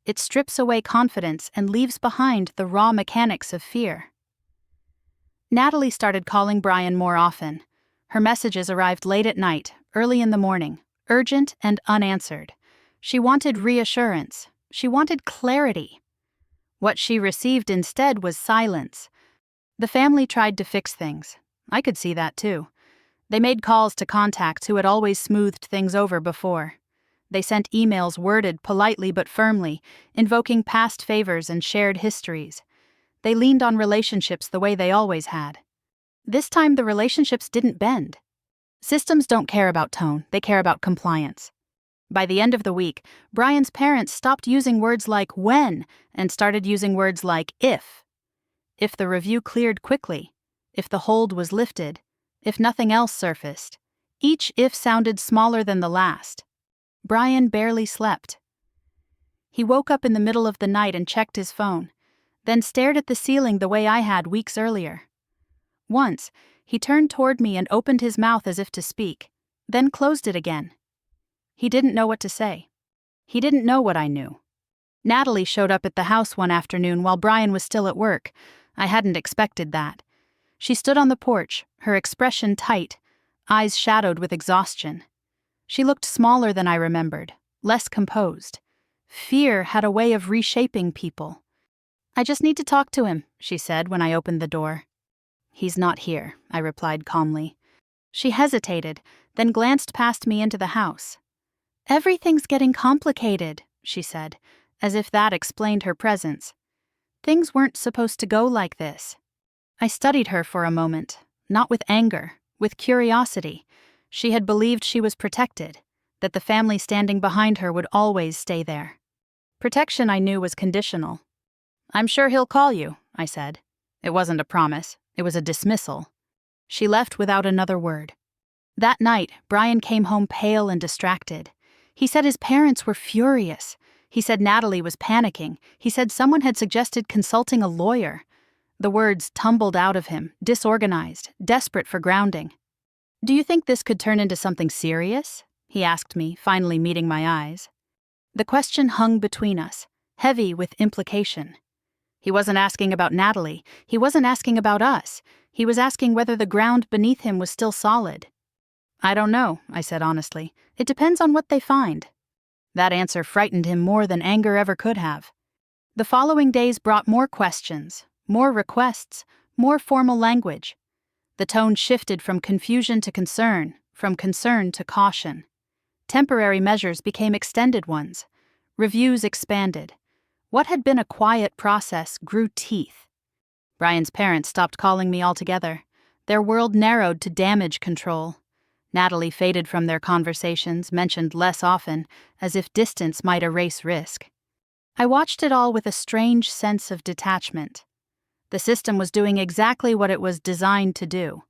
It strips away confidence and leaves behind the raw mechanics of fear. Natalie started calling Brian more often. Her messages arrived late at night, early in the morning, urgent and unanswered. She wanted reassurance. She wanted clarity. What she received instead was silence. The family tried to fix things. I could see that too. They made calls to contacts who had always smoothed things over before. They sent emails worded politely but firmly, invoking past favors and shared histories. They leaned on relationships the way they always had. This time the relationships didn't bend. Systems don't care about tone, they care about compliance. By the end of the week, Brian's parents stopped using words like when and started using words like if. If the review cleared quickly, if the hold was lifted, if nothing else surfaced, each if sounded smaller than the last. Brian barely slept. He woke up in the middle of the night and checked his phone, then stared at the ceiling the way I had weeks earlier. Once, he turned toward me and opened his mouth as if to speak, then closed it again. He didn't know what to say. He didn't know what I knew. Natalie showed up at the house one afternoon while Brian was still at work. I hadn't expected that. She stood on the porch, her expression tight, eyes shadowed with exhaustion. She looked smaller than I remembered, less composed. Fear had a way of reshaping people. "I just need to talk to him," she said when I opened the door. "He's not here," I replied calmly. She hesitated, then glanced past me into the house. "Everything's getting complicated," she said, as if that explained her presence. "Things weren't supposed to go like this." I studied her for a moment, not with anger, with curiosity. She had believed she was protected, that the family standing behind her would always stay there. Protection, I knew, was conditional. "I'm sure he'll call you," I said. It wasn't a promise, it was a dismissal. She left without another word. That night, Brian came home pale and distracted. He said his parents were furious. He said Natalie was panicking. He said someone had suggested consulting a lawyer. The words tumbled out of him, disorganized, desperate for grounding. "Do you think this could turn into something serious?" he asked me, finally meeting my eyes. The question hung between us, heavy with implication. He wasn't asking about Natalie. He wasn't asking about us. He was asking whether the ground beneath him was still solid. "I don't know," I said honestly. "It depends on what they find." That answer frightened him more than anger ever could have. The following days brought more questions, more requests, more formal language. The tone shifted from confusion to concern, from concern to caution. Temporary measures became extended ones. Reviews expanded. What had been a quiet process grew teeth. Brian's parents stopped calling me altogether. Their world narrowed to damage control. Natalie faded from their conversations, mentioned less often, as if distance might erase risk. I watched it all with a strange sense of detachment. The system was doing exactly what it was designed to do.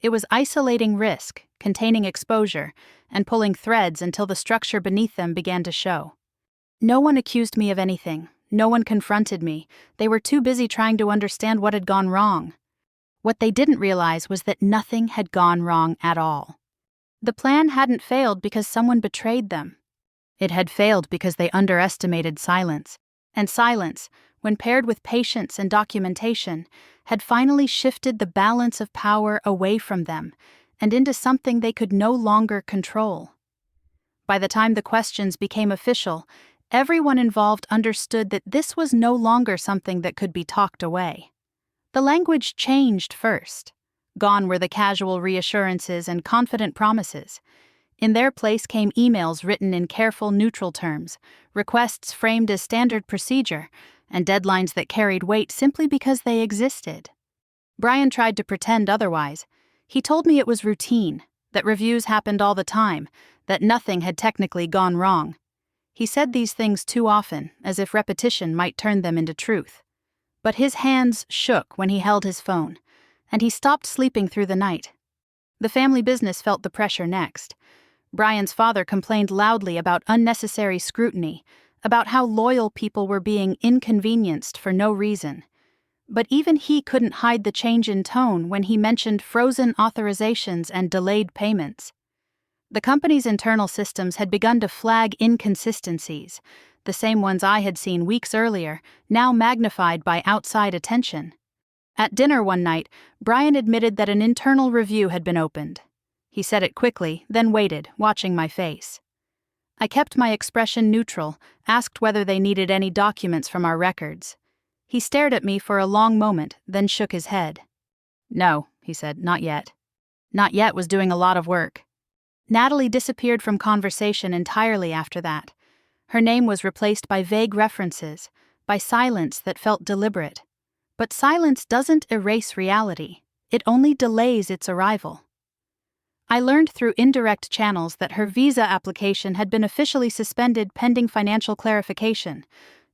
It was isolating risk, containing exposure, and pulling threads until the structure beneath them began to show. No one accused me of anything. No one confronted me. They were too busy trying to understand what had gone wrong. What they didn't realize was that nothing had gone wrong at all. The plan hadn't failed because someone betrayed them. It had failed because they underestimated silence. And silence, when paired with patience and documentation, had finally shifted the balance of power away from them and into something they could no longer control. By the time the questions became official, everyone involved understood that this was no longer something that could be talked away. The language changed first. Gone were the casual reassurances and confident promises. In their place came emails written in careful, neutral terms, requests framed as standard procedure, and deadlines that carried weight simply because they existed. Brian tried to pretend otherwise. He told me it was routine, that reviews happened all the time, that nothing had technically gone wrong. He said these things too often, as if repetition might turn them into truth. But his hands shook when he held his phone, and he stopped sleeping through the night. The family business felt the pressure next. Brian's father complained loudly about unnecessary scrutiny, about how loyal people were being inconvenienced for no reason. But even he couldn't hide the change in tone when he mentioned frozen authorizations and delayed payments. The company's internal systems had begun to flag inconsistencies, the same ones I had seen weeks earlier, now magnified by outside attention. At dinner one night, Brian admitted that an internal review had been opened. He said it quickly, then waited, watching my face. I kept my expression neutral, asked whether they needed any documents from our records. He stared at me for a long moment, then shook his head. "No," he said, "not yet." "Not yet" was doing a lot of work. Natalie disappeared from conversation entirely after that. Her name was replaced by vague references, by silence that felt deliberate. But silence doesn't erase reality. It only delays its arrival. I learned through indirect channels that her visa application had been officially suspended pending financial clarification.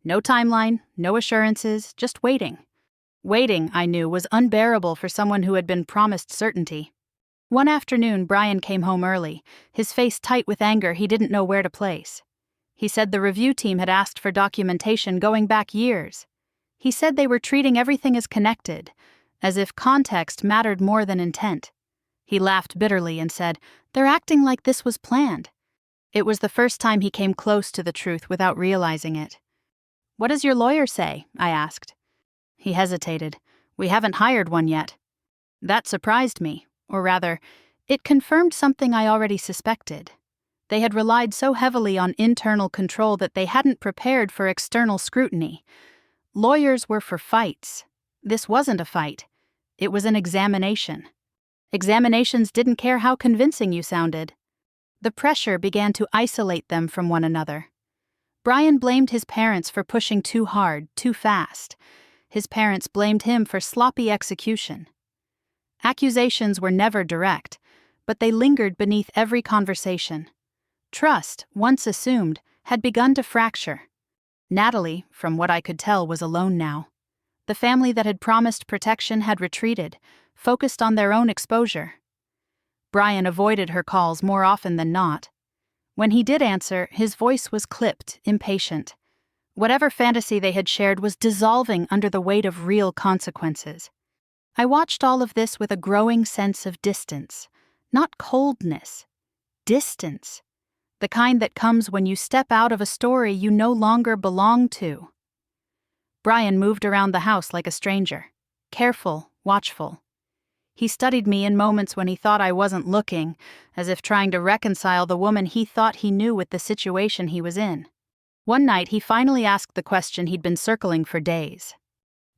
No timeline, no assurances, just waiting. Waiting, I knew, was unbearable for someone who had been promised certainty. One afternoon, Brian came home early, his face tight with anger he didn't know where to place. He said the review team had asked for documentation going back years. He said they were treating everything as connected, as if context mattered more than intent. He laughed bitterly and said, "They're acting like this was planned." It was the first time he came close to the truth without realizing it. "What does your lawyer say?" I asked. He hesitated. "We haven't hired one yet." That surprised me, or rather, it confirmed something I already suspected. They had relied so heavily on internal control that they hadn't prepared for external scrutiny. Lawyers were for fights. This wasn't a fight. It was an examination. Examinations didn't care how convincing you sounded. The pressure began to isolate them from one another. Brian blamed his parents for pushing too hard, too fast. His parents blamed him for sloppy execution. Accusations were never direct, but they lingered beneath every conversation. Trust, once assumed, had begun to fracture. Natalie, from what I could tell, was alone now. The family that had promised protection had retreated, focused on their own exposure. Brian avoided her calls more often than not. When he did answer, his voice was clipped, impatient. Whatever fantasy they had shared was dissolving under the weight of real consequences. I watched all of this with a growing sense of distance. Not coldness. Distance. The kind that comes when you step out of a story you no longer belong to. Brian moved around the house like a stranger. Careful, watchful. He studied me in moments when he thought I wasn't looking, as if trying to reconcile the woman he thought he knew with the situation he was in. One night, he finally asked the question he'd been circling for days.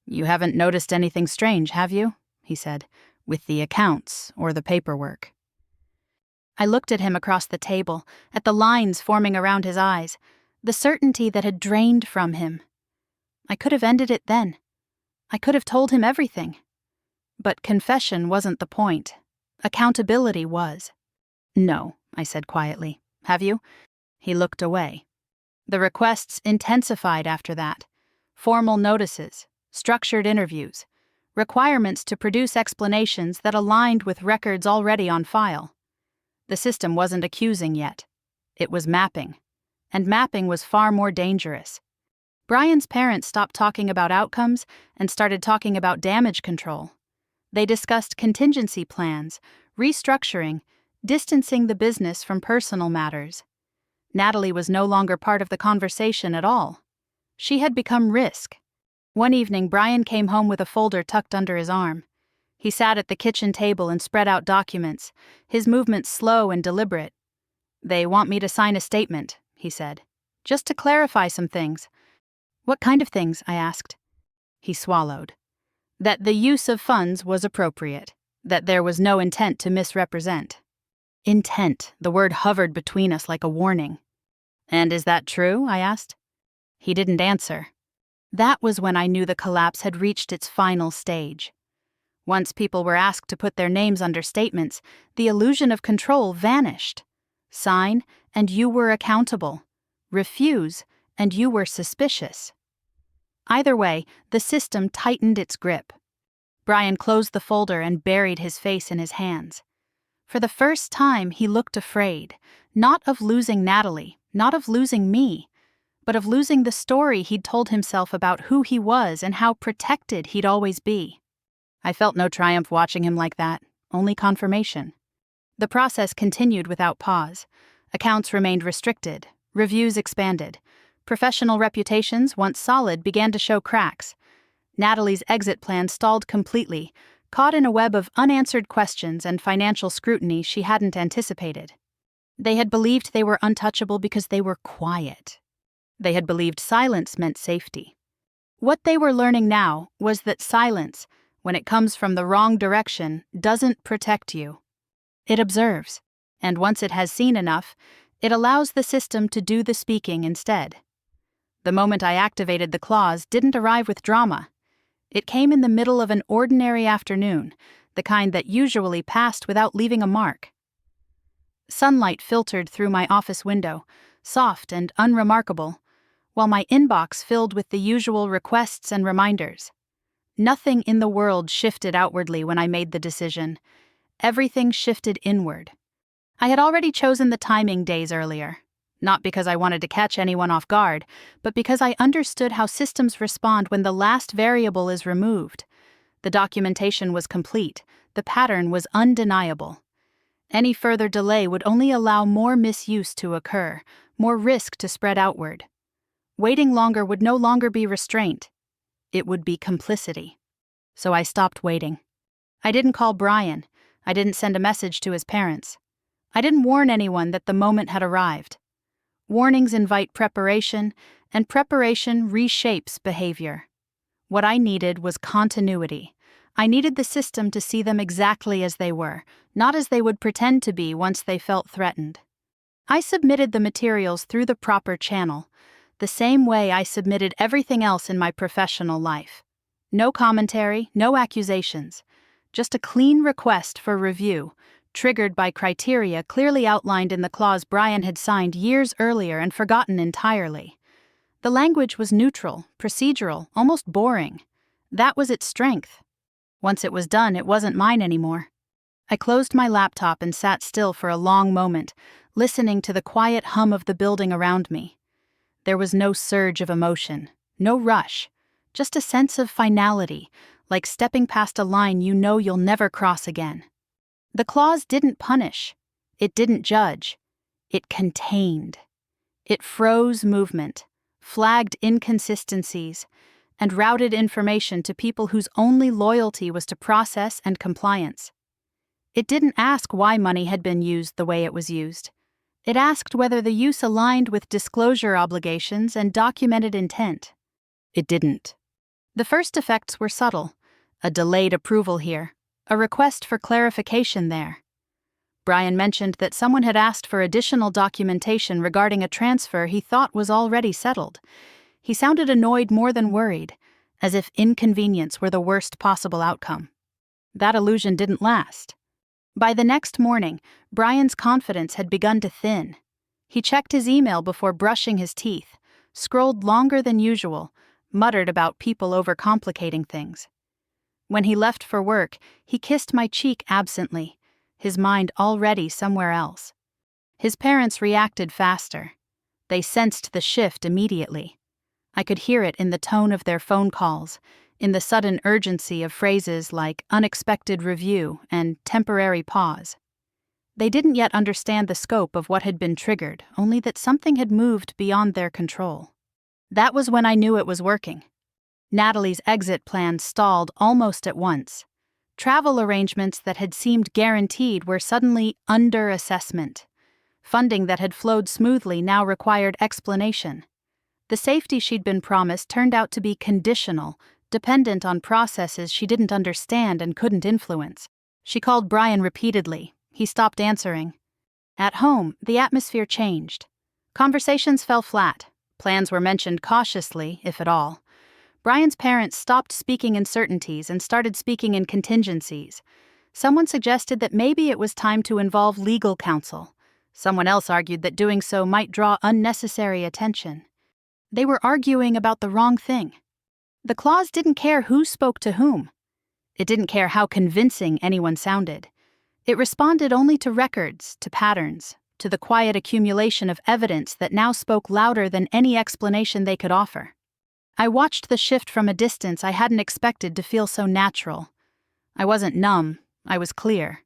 "You haven't noticed anything strange, have you?" he said, "with the accounts or the paperwork." I looked at him across the table, at the lines forming around his eyes, the certainty that had drained from him. I could have ended it then. I could have told him everything. But confession wasn't the point. Accountability was. No, I said quietly. Have you? He looked away. The requests intensified after that. Formal notices, structured interviews, requirements to produce explanations that aligned with records already on file. The system wasn't accusing yet. It was mapping. And mapping was far more dangerous. Brian's parents stopped talking about outcomes and started talking about damage control. They discussed contingency plans, restructuring, distancing the business from personal matters. Natalie was no longer part of the conversation at all. She had become risk. One evening, Brian came home with a folder tucked under his arm. He sat at the kitchen table and spread out documents, his movements slow and deliberate. "They want me to sign a statement," he said, "just to clarify some things." "What kind of things?" I asked. He swallowed. That the use of funds was appropriate, that there was no intent to misrepresent. Intent, the word hovered between us like a warning. "And is that true?" I asked. He didn't answer. That was when I knew the collapse had reached its final stage. Once people were asked to put their names under statements, the illusion of control vanished. Sign, and you were accountable. Refuse, and you were suspicious. Either way, the system tightened its grip. Brian closed the folder and buried his face in his hands. For the first time, he looked afraid, not of losing Natalie, not of losing me, but of losing the story he'd told himself about who he was and how protected he'd always be. I felt no triumph watching him like that, only confirmation. The process continued without pause. Accounts remained restricted, reviews expanded. Professional reputations, once solid, began to show cracks. Natalie's exit plan stalled completely, caught in a web of unanswered questions and financial scrutiny she hadn't anticipated. They had believed they were untouchable because they were quiet. They had believed silence meant safety. What they were learning now was that silence, when it comes from the wrong direction, doesn't protect you. It observes, and once it has seen enough, it allows the system to do the speaking instead. The moment I activated the clause didn't arrive with drama. It came in the middle of an ordinary afternoon, the kind that usually passed without leaving a mark. Sunlight filtered through my office window, soft and unremarkable, while my inbox filled with the usual requests and reminders. Nothing in the world shifted outwardly when I made the decision. Everything shifted inward. I had already chosen the timing days earlier, not because I wanted to catch anyone off guard, but because I understood how systems respond when the last variable is removed. The documentation was complete, the pattern was undeniable. Any further delay would only allow more misuse to occur, more risk to spread outward. Waiting longer would no longer be restraint. It would be complicity. So I stopped waiting. I didn't call Brian. I didn't send a message to his parents. I didn't warn anyone that the moment had arrived. Warnings invite preparation, and preparation reshapes behavior. What I needed was continuity. I needed the system to see them exactly as they were, not as they would pretend to be once they felt threatened. I submitted the materials through the proper channel, the same way I submitted everything else in my professional life. No commentary, no accusations, just a clean request for review, triggered by criteria clearly outlined in the clause Brian had signed years earlier and forgotten entirely. The language was neutral, procedural, almost boring. That was its strength. Once it was done, it wasn't mine anymore. I closed my laptop and sat still for a long moment, listening to the quiet hum of the building around me. There was no surge of emotion, no rush, just a sense of finality, like stepping past a line you know you'll never cross again. The clause didn't punish. It didn't judge. It contained. It froze movement, flagged inconsistencies, and routed information to people whose only loyalty was to process and compliance. It didn't ask why money had been used the way it was used. It asked whether the use aligned with disclosure obligations and documented intent. It didn't. The first effects were subtle. A delayed approval here, a request for clarification there. Brian mentioned that someone had asked for additional documentation regarding a transfer he thought was already settled. He sounded annoyed more than worried, as if inconvenience were the worst possible outcome. That illusion didn't last. By the next morning, Brian's confidence had begun to thin. He checked his email before brushing his teeth, scrolled longer than usual, muttered about people overcomplicating things. When he left for work, he kissed my cheek absently, his mind already somewhere else. His parents reacted faster. They sensed the shift immediately. I could hear it in the tone of their phone calls, in the sudden urgency of phrases like unexpected review and temporary pause. They didn't yet understand the scope of what had been triggered, only that something had moved beyond their control. That was when I knew it was working. Natalie's exit plan stalled almost at once. Travel arrangements that had seemed guaranteed were suddenly under assessment. Funding that had flowed smoothly now required explanation. The safety she'd been promised turned out to be conditional, dependent on processes she didn't understand and couldn't influence. She called Brian repeatedly. He stopped answering. At home, the atmosphere changed. Conversations fell flat. Plans were mentioned cautiously, if at all. Brian's parents stopped speaking in certainties and started speaking in contingencies. Someone suggested that maybe it was time to involve legal counsel. Someone else argued that doing so might draw unnecessary attention. They were arguing about the wrong thing. The clause didn't care who spoke to whom. It didn't care how convincing anyone sounded. It responded only to records, to patterns, to the quiet accumulation of evidence that now spoke louder than any explanation they could offer. I watched the shift from a distance I hadn't expected to feel so natural. I wasn't numb, I was clear.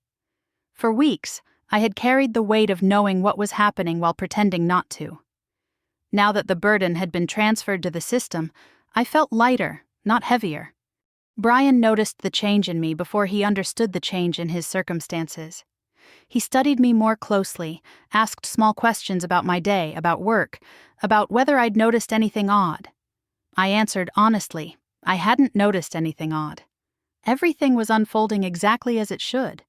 For weeks, I had carried the weight of knowing what was happening while pretending not to. Now that the burden had been transferred to the system, I felt lighter, not heavier. Brian noticed the change in me before he understood the change in his circumstances. He studied me more closely, asked small questions about my day, about work, about whether I'd noticed anything odd. I answered honestly, I hadn't noticed anything odd. Everything was unfolding exactly as it should.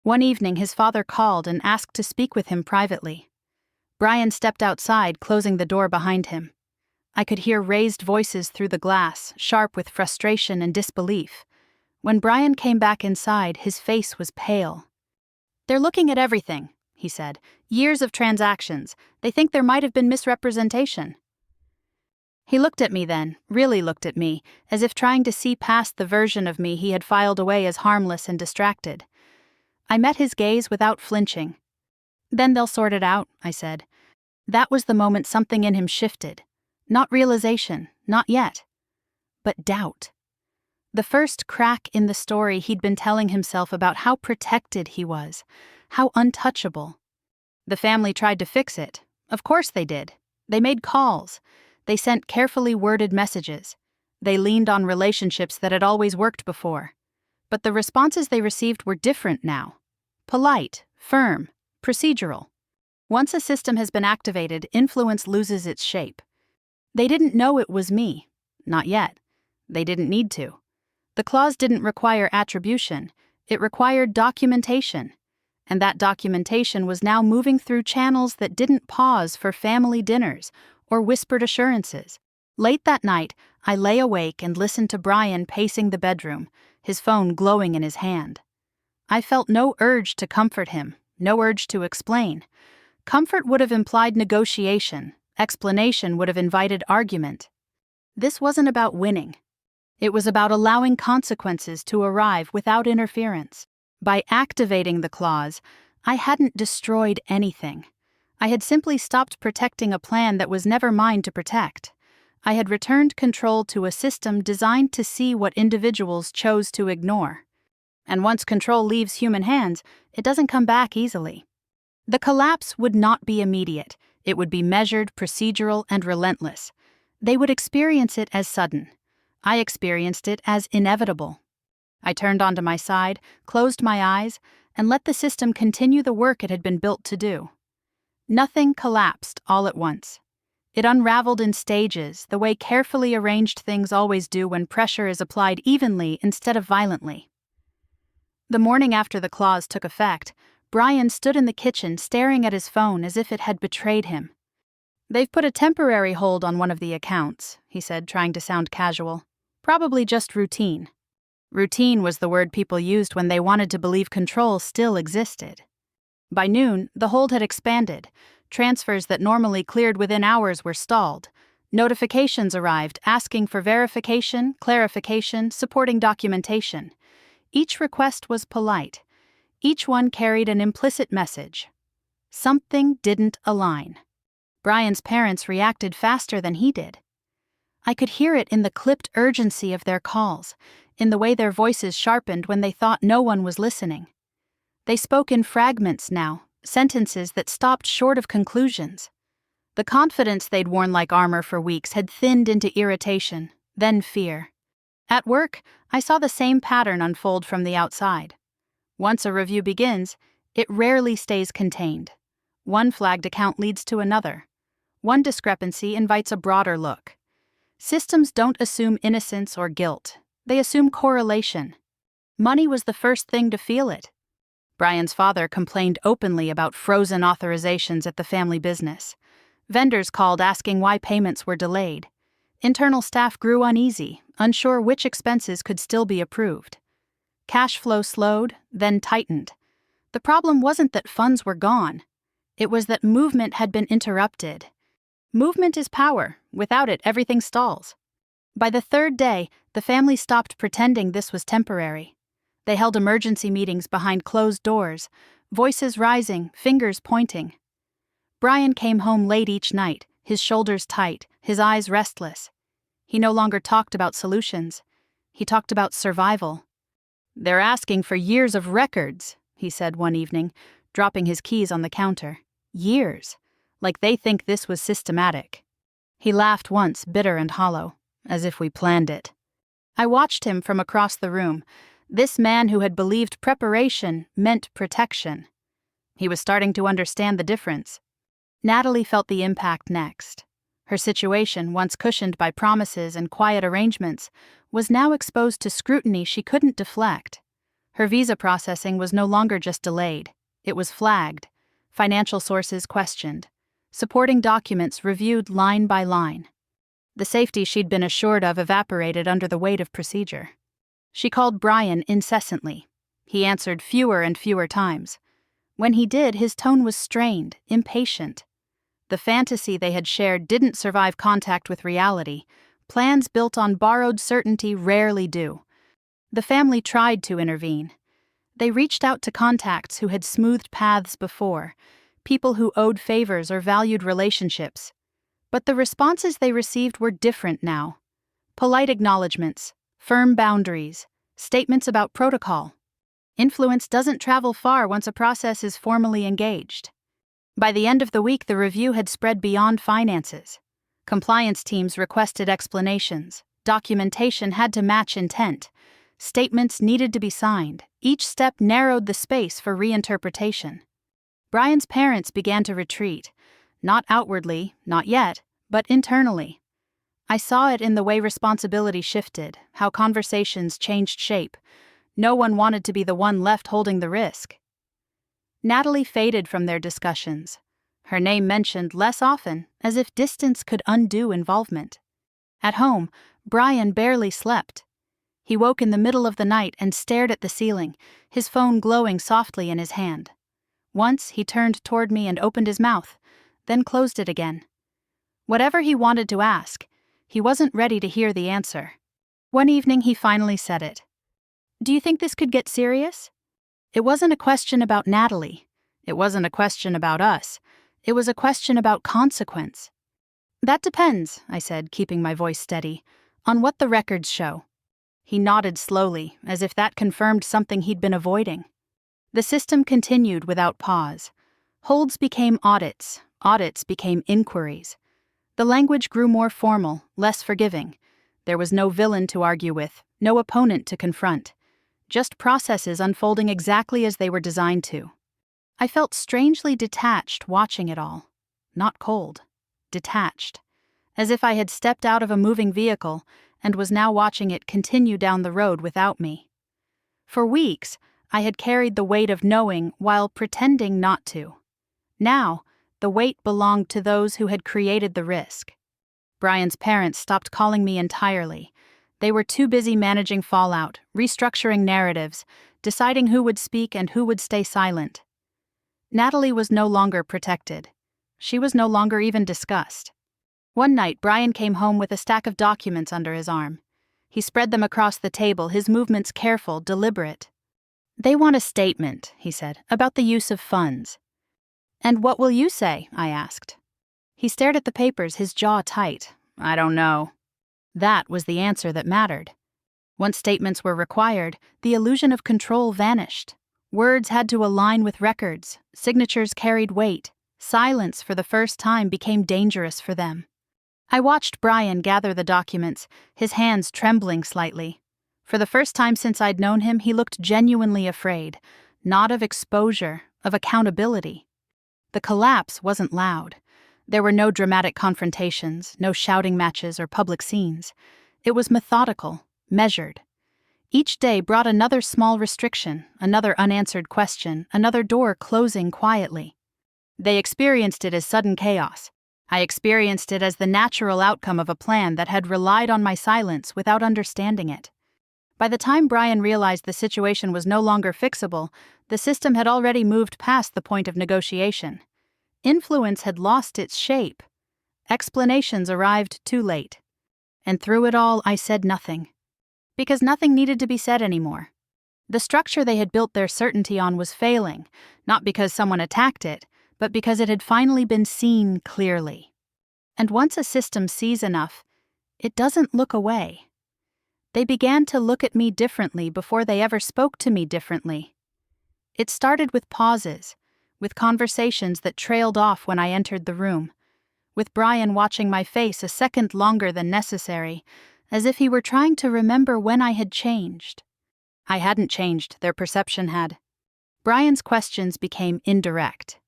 One evening, his father called and asked to speak with him privately. Brian stepped outside, closing the door behind him. I could hear raised voices through the glass, sharp with frustration and disbelief. When Brian came back inside, his face was pale. "They're looking at everything," he said. "Years of transactions. They think there might have been misrepresentation." He looked at me then, really looked at me, as if trying to see past the version of me he had filed away as harmless and distracted. I met his gaze without flinching. "Then they'll sort it out," I said. That was the moment something in him shifted. Not realization, not yet, but doubt. The first crack in the story he'd been telling himself about how protected he was, how untouchable. The family tried to fix it. Of course they did. They made calls. They sent carefully worded messages. They leaned on relationships that had always worked before. But the responses they received were different now. Polite, firm, procedural. Once a system has been activated, influence loses its shape. They didn't know it was me. Not yet. They didn't need to. The clause didn't require attribution. It required documentation. And that documentation was now moving through channels that didn't pause for family dinners or whispered assurances. Late that night, I lay awake and listened to Brian pacing the bedroom, his phone glowing in his hand. I felt no urge to comfort him, no urge to explain. Comfort would have implied negotiation. Explanation would have invited argument. This wasn't about winning. It was about allowing consequences to arrive without interference. By activating the clause, I hadn't destroyed anything. I had simply stopped protecting a plan that was never mine to protect. I had returned control to a system designed to see what individuals chose to ignore. And once control leaves human hands, it doesn't come back easily. The collapse would not be immediate. It would be measured, procedural, and relentless. They would experience it as sudden. I experienced it as inevitable. I turned onto my side, closed my eyes, and let the system continue the work it had been built to do. Nothing collapsed all at once. It unraveled in stages, the way carefully arranged things always do when pressure is applied evenly instead of violently. The morning after the clause took effect, Brian stood in the kitchen staring at his phone as if it had betrayed him. "They've put a temporary hold on one of the accounts," he said, trying to sound casual. "Probably just routine." Routine was the word people used when they wanted to believe control still existed. By noon, the hold had expanded. Transfers that normally cleared within hours were stalled. Notifications arrived asking for verification, clarification, supporting documentation. Each request was polite. Each one carried an implicit message. Something didn't align. Brian's parents reacted faster than he did. I could hear it in the clipped urgency of their calls, in the way their voices sharpened when they thought no one was listening. They spoke in fragments now, sentences that stopped short of conclusions. The confidence they'd worn like armor for weeks had thinned into irritation, then fear. At work, I saw the same pattern unfold from the outside. Once a review begins, it rarely stays contained. One flagged account leads to another. One discrepancy invites a broader look. Systems don't assume innocence or guilt. They assume correlation. Money was the first thing to feel it. Brian's father complained openly about frozen authorizations at the family business. Vendors called asking why payments were delayed. Internal staff grew uneasy, unsure which expenses could still be approved. Cash flow slowed, then tightened. The problem wasn't that funds were gone. It was that movement had been interrupted. Movement is power. Without it, everything stalls. By the third day, the family stopped pretending this was temporary. They held emergency meetings behind closed doors, voices rising, fingers pointing. Brian came home late each night, his shoulders tight, his eyes restless. He no longer talked about solutions. He talked about survival. "They're asking for years of records," he said one evening, dropping his keys on the counter. Years. Like they think this was systematic. He laughed once, bitter and hollow, as if we planned it. I watched him from across the room, this man who had believed preparation meant protection. He was starting to understand the difference. Natalie felt the impact next. Her situation, once cushioned by promises and quiet arrangements, was now exposed to scrutiny she couldn't deflect. Her visa processing was no longer just delayed. It was flagged. Financial sources questioned. Supporting documents reviewed line by line. The safety she'd been assured of evaporated under the weight of procedure. She called Brian incessantly. He answered fewer and fewer times. When he did, his tone was strained, impatient. The fantasy they had shared didn't survive contact with reality. Plans built on borrowed certainty rarely do. The family tried to intervene. They reached out to contacts who had smoothed paths before, people who owed favors or valued relationships. But the responses they received were different now. Polite acknowledgments, firm boundaries, statements about protocol. Influence doesn't travel far once a process is formally engaged. By the end of the week, the review had spread beyond finances. Compliance teams requested explanations. Documentation had to match intent. Statements needed to be signed. Each step narrowed the space for reinterpretation. Brian's parents began to retreat. Not outwardly, not yet, but internally. I saw it in the way responsibility shifted, how conversations changed shape. No one wanted to be the one left holding the risk. Natalie faded from their discussions. Her name mentioned less often, as if distance could undo involvement. At home, Brian barely slept. He woke in the middle of the night and stared at the ceiling, his phone glowing softly in his hand. Once he turned toward me and opened his mouth, then closed it again. Whatever he wanted to ask, he wasn't ready to hear the answer. One evening he finally said it. "Do you think this could get serious?" It wasn't a question about Natalie. It wasn't a question about us. It was a question about consequence. "That depends," I said, keeping my voice steady, "on what the records show." He nodded slowly, as if that confirmed something he'd been avoiding. The system continued without pause. Holds became audits. Audits became inquiries. The language grew more formal, less forgiving. There was no villain to argue with, no opponent to confront. Just processes unfolding exactly as they were designed to. I felt strangely detached watching it all. Not cold. Detached. As if I had stepped out of a moving vehicle and was now watching it continue down the road without me. For weeks, I had carried the weight of knowing while pretending not to. Now, the weight belonged to those who had created the risk. Brian's parents stopped calling me entirely. They were too busy managing fallout, restructuring narratives, deciding who would speak and who would stay silent. Natalie was no longer protected. She was no longer even discussed. One night, Brian came home with a stack of documents under his arm. He spread them across the table, his movements careful, deliberate. "They want a statement," he said, "about the use of funds." "And what will you say?" I asked. He stared at the papers, his jaw tight. "I don't know." That was the answer that mattered. Once statements were required, the illusion of control vanished. Words had to align with records, signatures carried weight, silence for the first time became dangerous for them. I watched Brian gather the documents, his hands trembling slightly. For the first time since I'd known him, he looked genuinely afraid, not of exposure, of accountability. The collapse wasn't loud. There were no dramatic confrontations, no shouting matches or public scenes. It was methodical, measured. Each day brought another small restriction, another unanswered question, another door closing quietly. They experienced it as sudden chaos. I experienced it as the natural outcome of a plan that had relied on my silence without understanding it. By the time Brian realized the situation was no longer fixable, the system had already moved past the point of negotiation. Influence had lost its shape. Explanations arrived too late. And through it all, I said nothing. Because nothing needed to be said anymore. The structure they had built their certainty on was failing, not because someone attacked it, but because it had finally been seen clearly. And once a system sees enough, it doesn't look away. They began to look at me differently before they ever spoke to me differently. It started with pauses, with conversations that trailed off when I entered the room, with Brian watching my face a second longer than necessary, as if he were trying to remember when I had changed. I hadn't changed, their perception had. Brian's questions became indirect.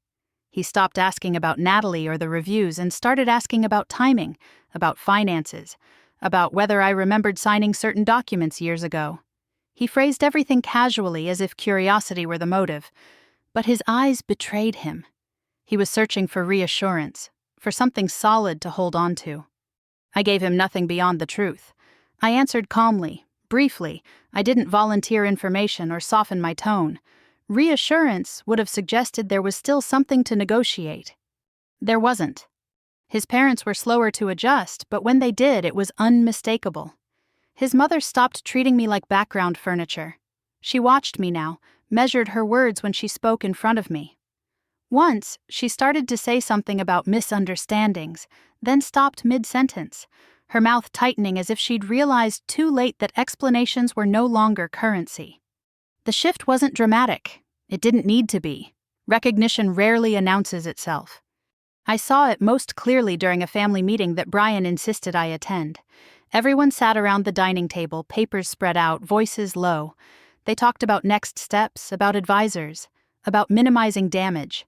He stopped asking about Natalie or the reviews and started asking about timing, about finances, about whether I remembered signing certain documents years ago. He phrased everything casually as if curiosity were the motive, but his eyes betrayed him. He was searching for reassurance, for something solid to hold on to. I gave him nothing beyond the truth. I answered calmly, briefly. I didn't volunteer information or soften my tone. Reassurance would have suggested there was still something to negotiate. There wasn't. His parents were slower to adjust, but when they did, it was unmistakable. His mother stopped treating me like background furniture. She watched me now, measured her words when she spoke in front of me. Once, she started to say something about misunderstandings, then stopped mid-sentence, her mouth tightening as if she'd realized too late that explanations were no longer currency. The shift wasn't dramatic. It didn't need to be. Recognition rarely announces itself. I saw it most clearly during a family meeting that Brian insisted I attend. Everyone sat around the dining table, papers spread out, voices low. They talked about next steps, about advisors, about minimizing damage.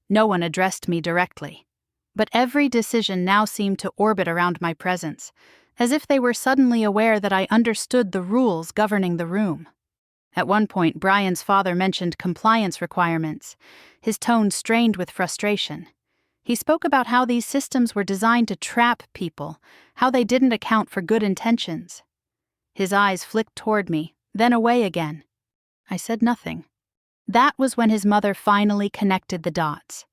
No one addressed me directly. But every decision now seemed to orbit around my presence, as if they were suddenly aware that I understood the rules governing the room. At one point, Brian's father mentioned compliance requirements, his tone strained with frustration. He spoke about how these systems were designed to trap people, how they didn't account for good intentions. His eyes flicked toward me, then away again. I said nothing. That was when his mother finally connected the dots.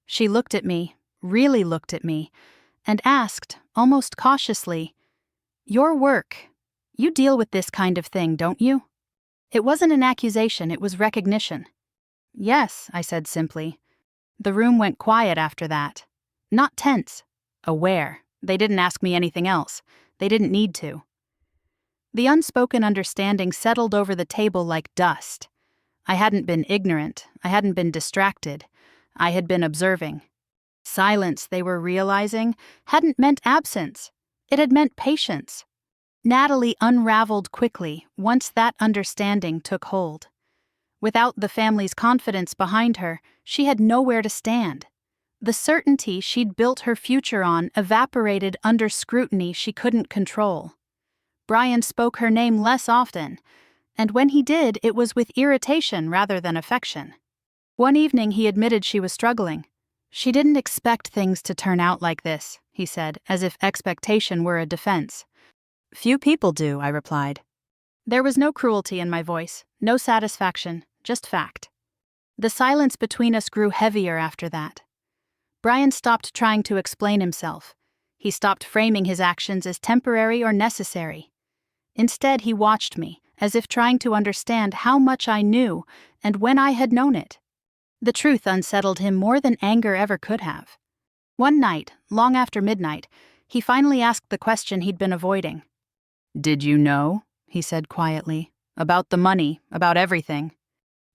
She looked at me, really looked at me, and asked, almost cautiously, "Your work, you deal with this kind of thing, don't you?" It wasn't an accusation, it was recognition. "Yes," I said simply. The room went quiet after that. Not tense. Aware. They didn't ask me anything else. They didn't need to. The unspoken understanding settled over the table like dust. I hadn't been ignorant. I hadn't been distracted. I had been observing. Silence, they were realizing, hadn't meant absence. It had meant patience. Natalie unraveled quickly once that understanding took hold. Without the family's confidence behind her, she had nowhere to stand. The certainty she'd built her future on evaporated under scrutiny she couldn't control. Brian spoke her name less often, and when he did, it was with irritation rather than affection. One evening he admitted she was struggling. "She didn't expect things to turn out like this," he said, as if expectation were a defense. Few people do, I replied. There was no cruelty in my voice, no satisfaction, just fact. The silence between us grew heavier after that. Brian stopped trying to explain himself. He stopped framing his actions as temporary or necessary. Instead, he watched me, as if trying to understand how much I knew and when I had known it. The truth unsettled him more than anger ever could have. One night, long after midnight, he finally asked the question he'd been avoiding. "Did you know?" he said quietly. "About the money, about everything."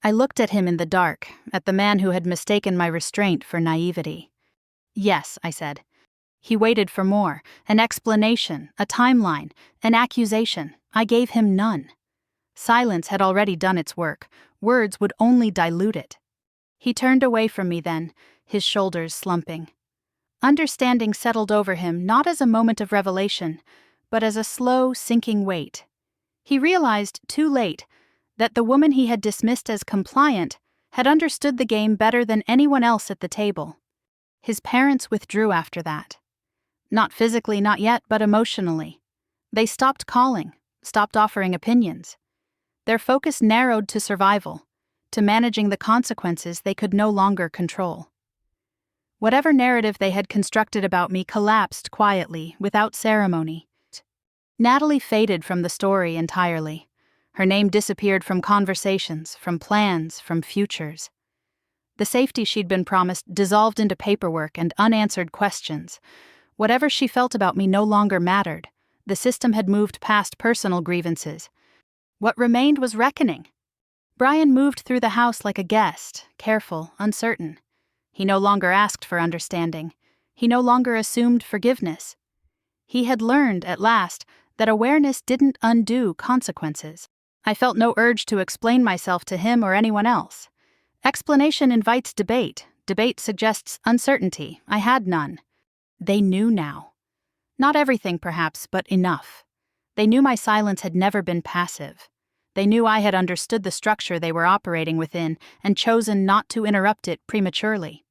I looked at him in the dark, at the man who had mistaken my restraint for naivety. "Yes," I said. He waited for more, an explanation, a timeline, an accusation. I gave him none. Silence had already done its work. Words would only dilute it. He turned away from me then, his shoulders slumping. Understanding settled over him not as a moment of revelation, but as a slow, sinking weight. He realized, too late, that the woman he had dismissed as compliant had understood the game better than anyone else at the table. His parents withdrew after that. Not physically, not yet, but emotionally. They stopped calling, stopped offering opinions. Their focus narrowed to survival, to managing the consequences they could no longer control. Whatever narrative they had constructed about me collapsed quietly, without ceremony. Natalie faded from the story entirely. Her name disappeared from conversations, from plans, from futures. The safety she'd been promised dissolved into paperwork and unanswered questions. Whatever she felt about me no longer mattered. The system had moved past personal grievances. What remained was reckoning. Brian moved through the house like a guest, careful, uncertain. He no longer asked for understanding. He no longer assumed forgiveness. He had learned, at last, that awareness didn't undo consequences. I felt no urge to explain myself to him or anyone else. Explanation invites debate. Debate suggests uncertainty. I had none. They knew now. Not everything, perhaps, but enough. They knew my silence had never been passive. They knew I had understood the structure they were operating within and chosen not to interrupt it prematurely.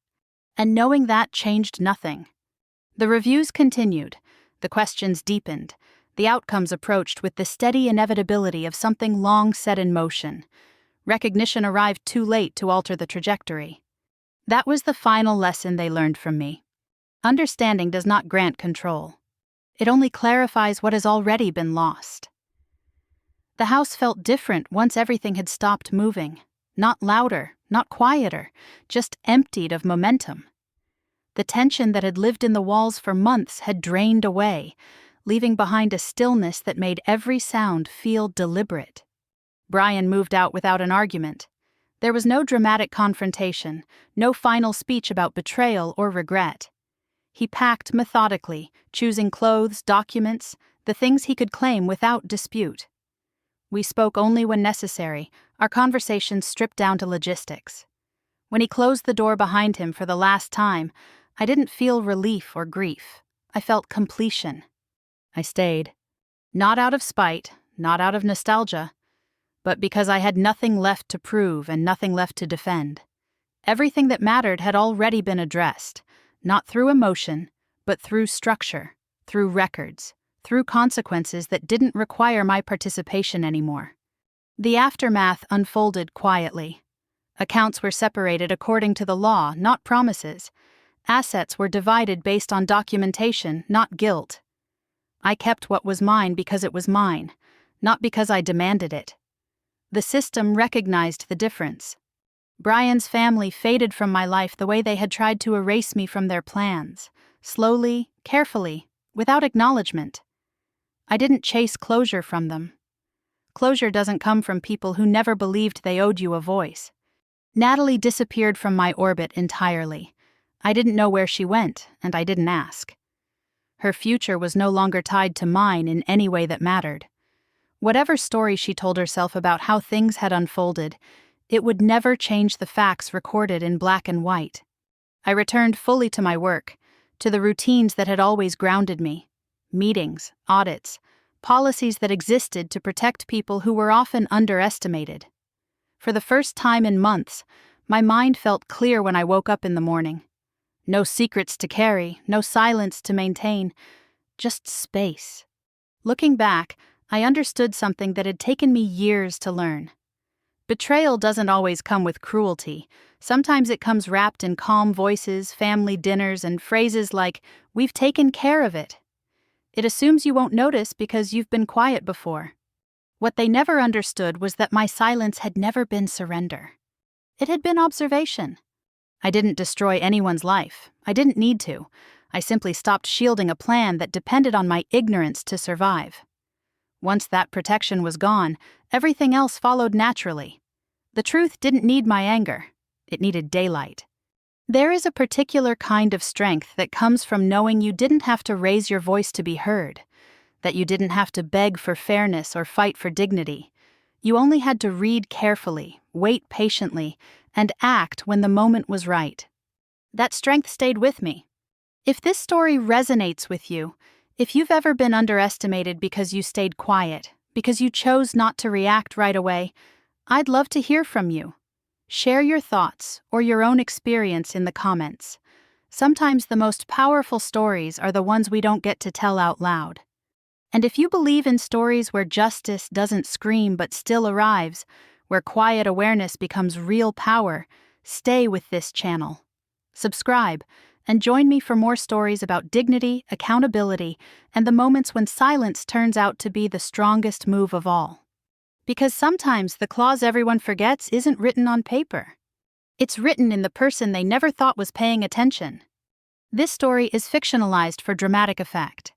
And knowing that changed nothing. The reviews continued. The questions deepened. The outcomes approached with the steady inevitability of something long set in motion. Recognition arrived too late to alter the trajectory. That was the final lesson they learned from me. Understanding does not grant control. It only clarifies what has already been lost. The house felt different once everything had stopped moving. Not louder, not quieter, just emptied of momentum. The tension that had lived in the walls for months had drained away, leaving behind a stillness that made every sound feel deliberate. Brian moved out without an argument. There was no dramatic confrontation, no final speech about betrayal or regret. He packed methodically, choosing clothes, documents, the things he could claim without dispute. We spoke only when necessary, our conversations stripped down to logistics. When he closed the door behind him for the last time, I didn't feel relief or grief. I felt completion. I stayed. Not out of spite, not out of nostalgia, but because I had nothing left to prove and nothing left to defend. Everything that mattered had already been addressed, not through emotion, but through structure, through records, through consequences that didn't require my participation anymore. The aftermath unfolded quietly. Accounts were separated according to the law, not promises. Assets were divided based on documentation, not guilt. I kept what was mine because it was mine, not because I demanded it. The system recognized the difference. Brian's family faded from my life the way they had tried to erase me from their plans, slowly, carefully, without acknowledgement. I didn't chase closure from them. Closure doesn't come from people who never believed they owed you a voice. Natalie disappeared from my orbit entirely. I didn't know where she went, and I didn't ask. Her future was no longer tied to mine in any way that mattered. Whatever story she told herself about how things had unfolded, it would never change the facts recorded in black and white. I returned fully to my work, to the routines that had always grounded me. Meetings, audits, policies that existed to protect people who were often underestimated. For the first time in months, my mind felt clear when I woke up in the morning. No secrets to carry, no silence to maintain, just space. Looking back, I understood something that had taken me years to learn. Betrayal doesn't always come with cruelty. Sometimes it comes wrapped in calm voices, family dinners, and phrases like, "We've taken care of it." It assumes you won't notice because you've been quiet before. What they never understood was that my silence had never been surrender. It had been observation. I didn't destroy anyone's life. I didn't need to. I simply stopped shielding a plan that depended on my ignorance to survive. Once that protection was gone, everything else followed naturally. The truth didn't need my anger. It needed daylight. There is a particular kind of strength that comes from knowing you didn't have to raise your voice to be heard, that you didn't have to beg for fairness or fight for dignity. You only had to read carefully, wait patiently, and act when the moment was right. That strength stayed with me. If this story resonates with you, if you've ever been underestimated because you stayed quiet, because you chose not to react right away, I'd love to hear from you. Share your thoughts or your own experience in the comments. Sometimes the most powerful stories are the ones we don't get to tell out loud. And if you believe in stories where justice doesn't scream but still arrives, where quiet awareness becomes real power, stay with this channel. Subscribe, and join me for more stories about dignity, accountability, and the moments when silence turns out to be the strongest move of all. Because sometimes the clause everyone forgets isn't written on paper. It's written in the person they never thought was paying attention. This story is fictionalized for dramatic effect.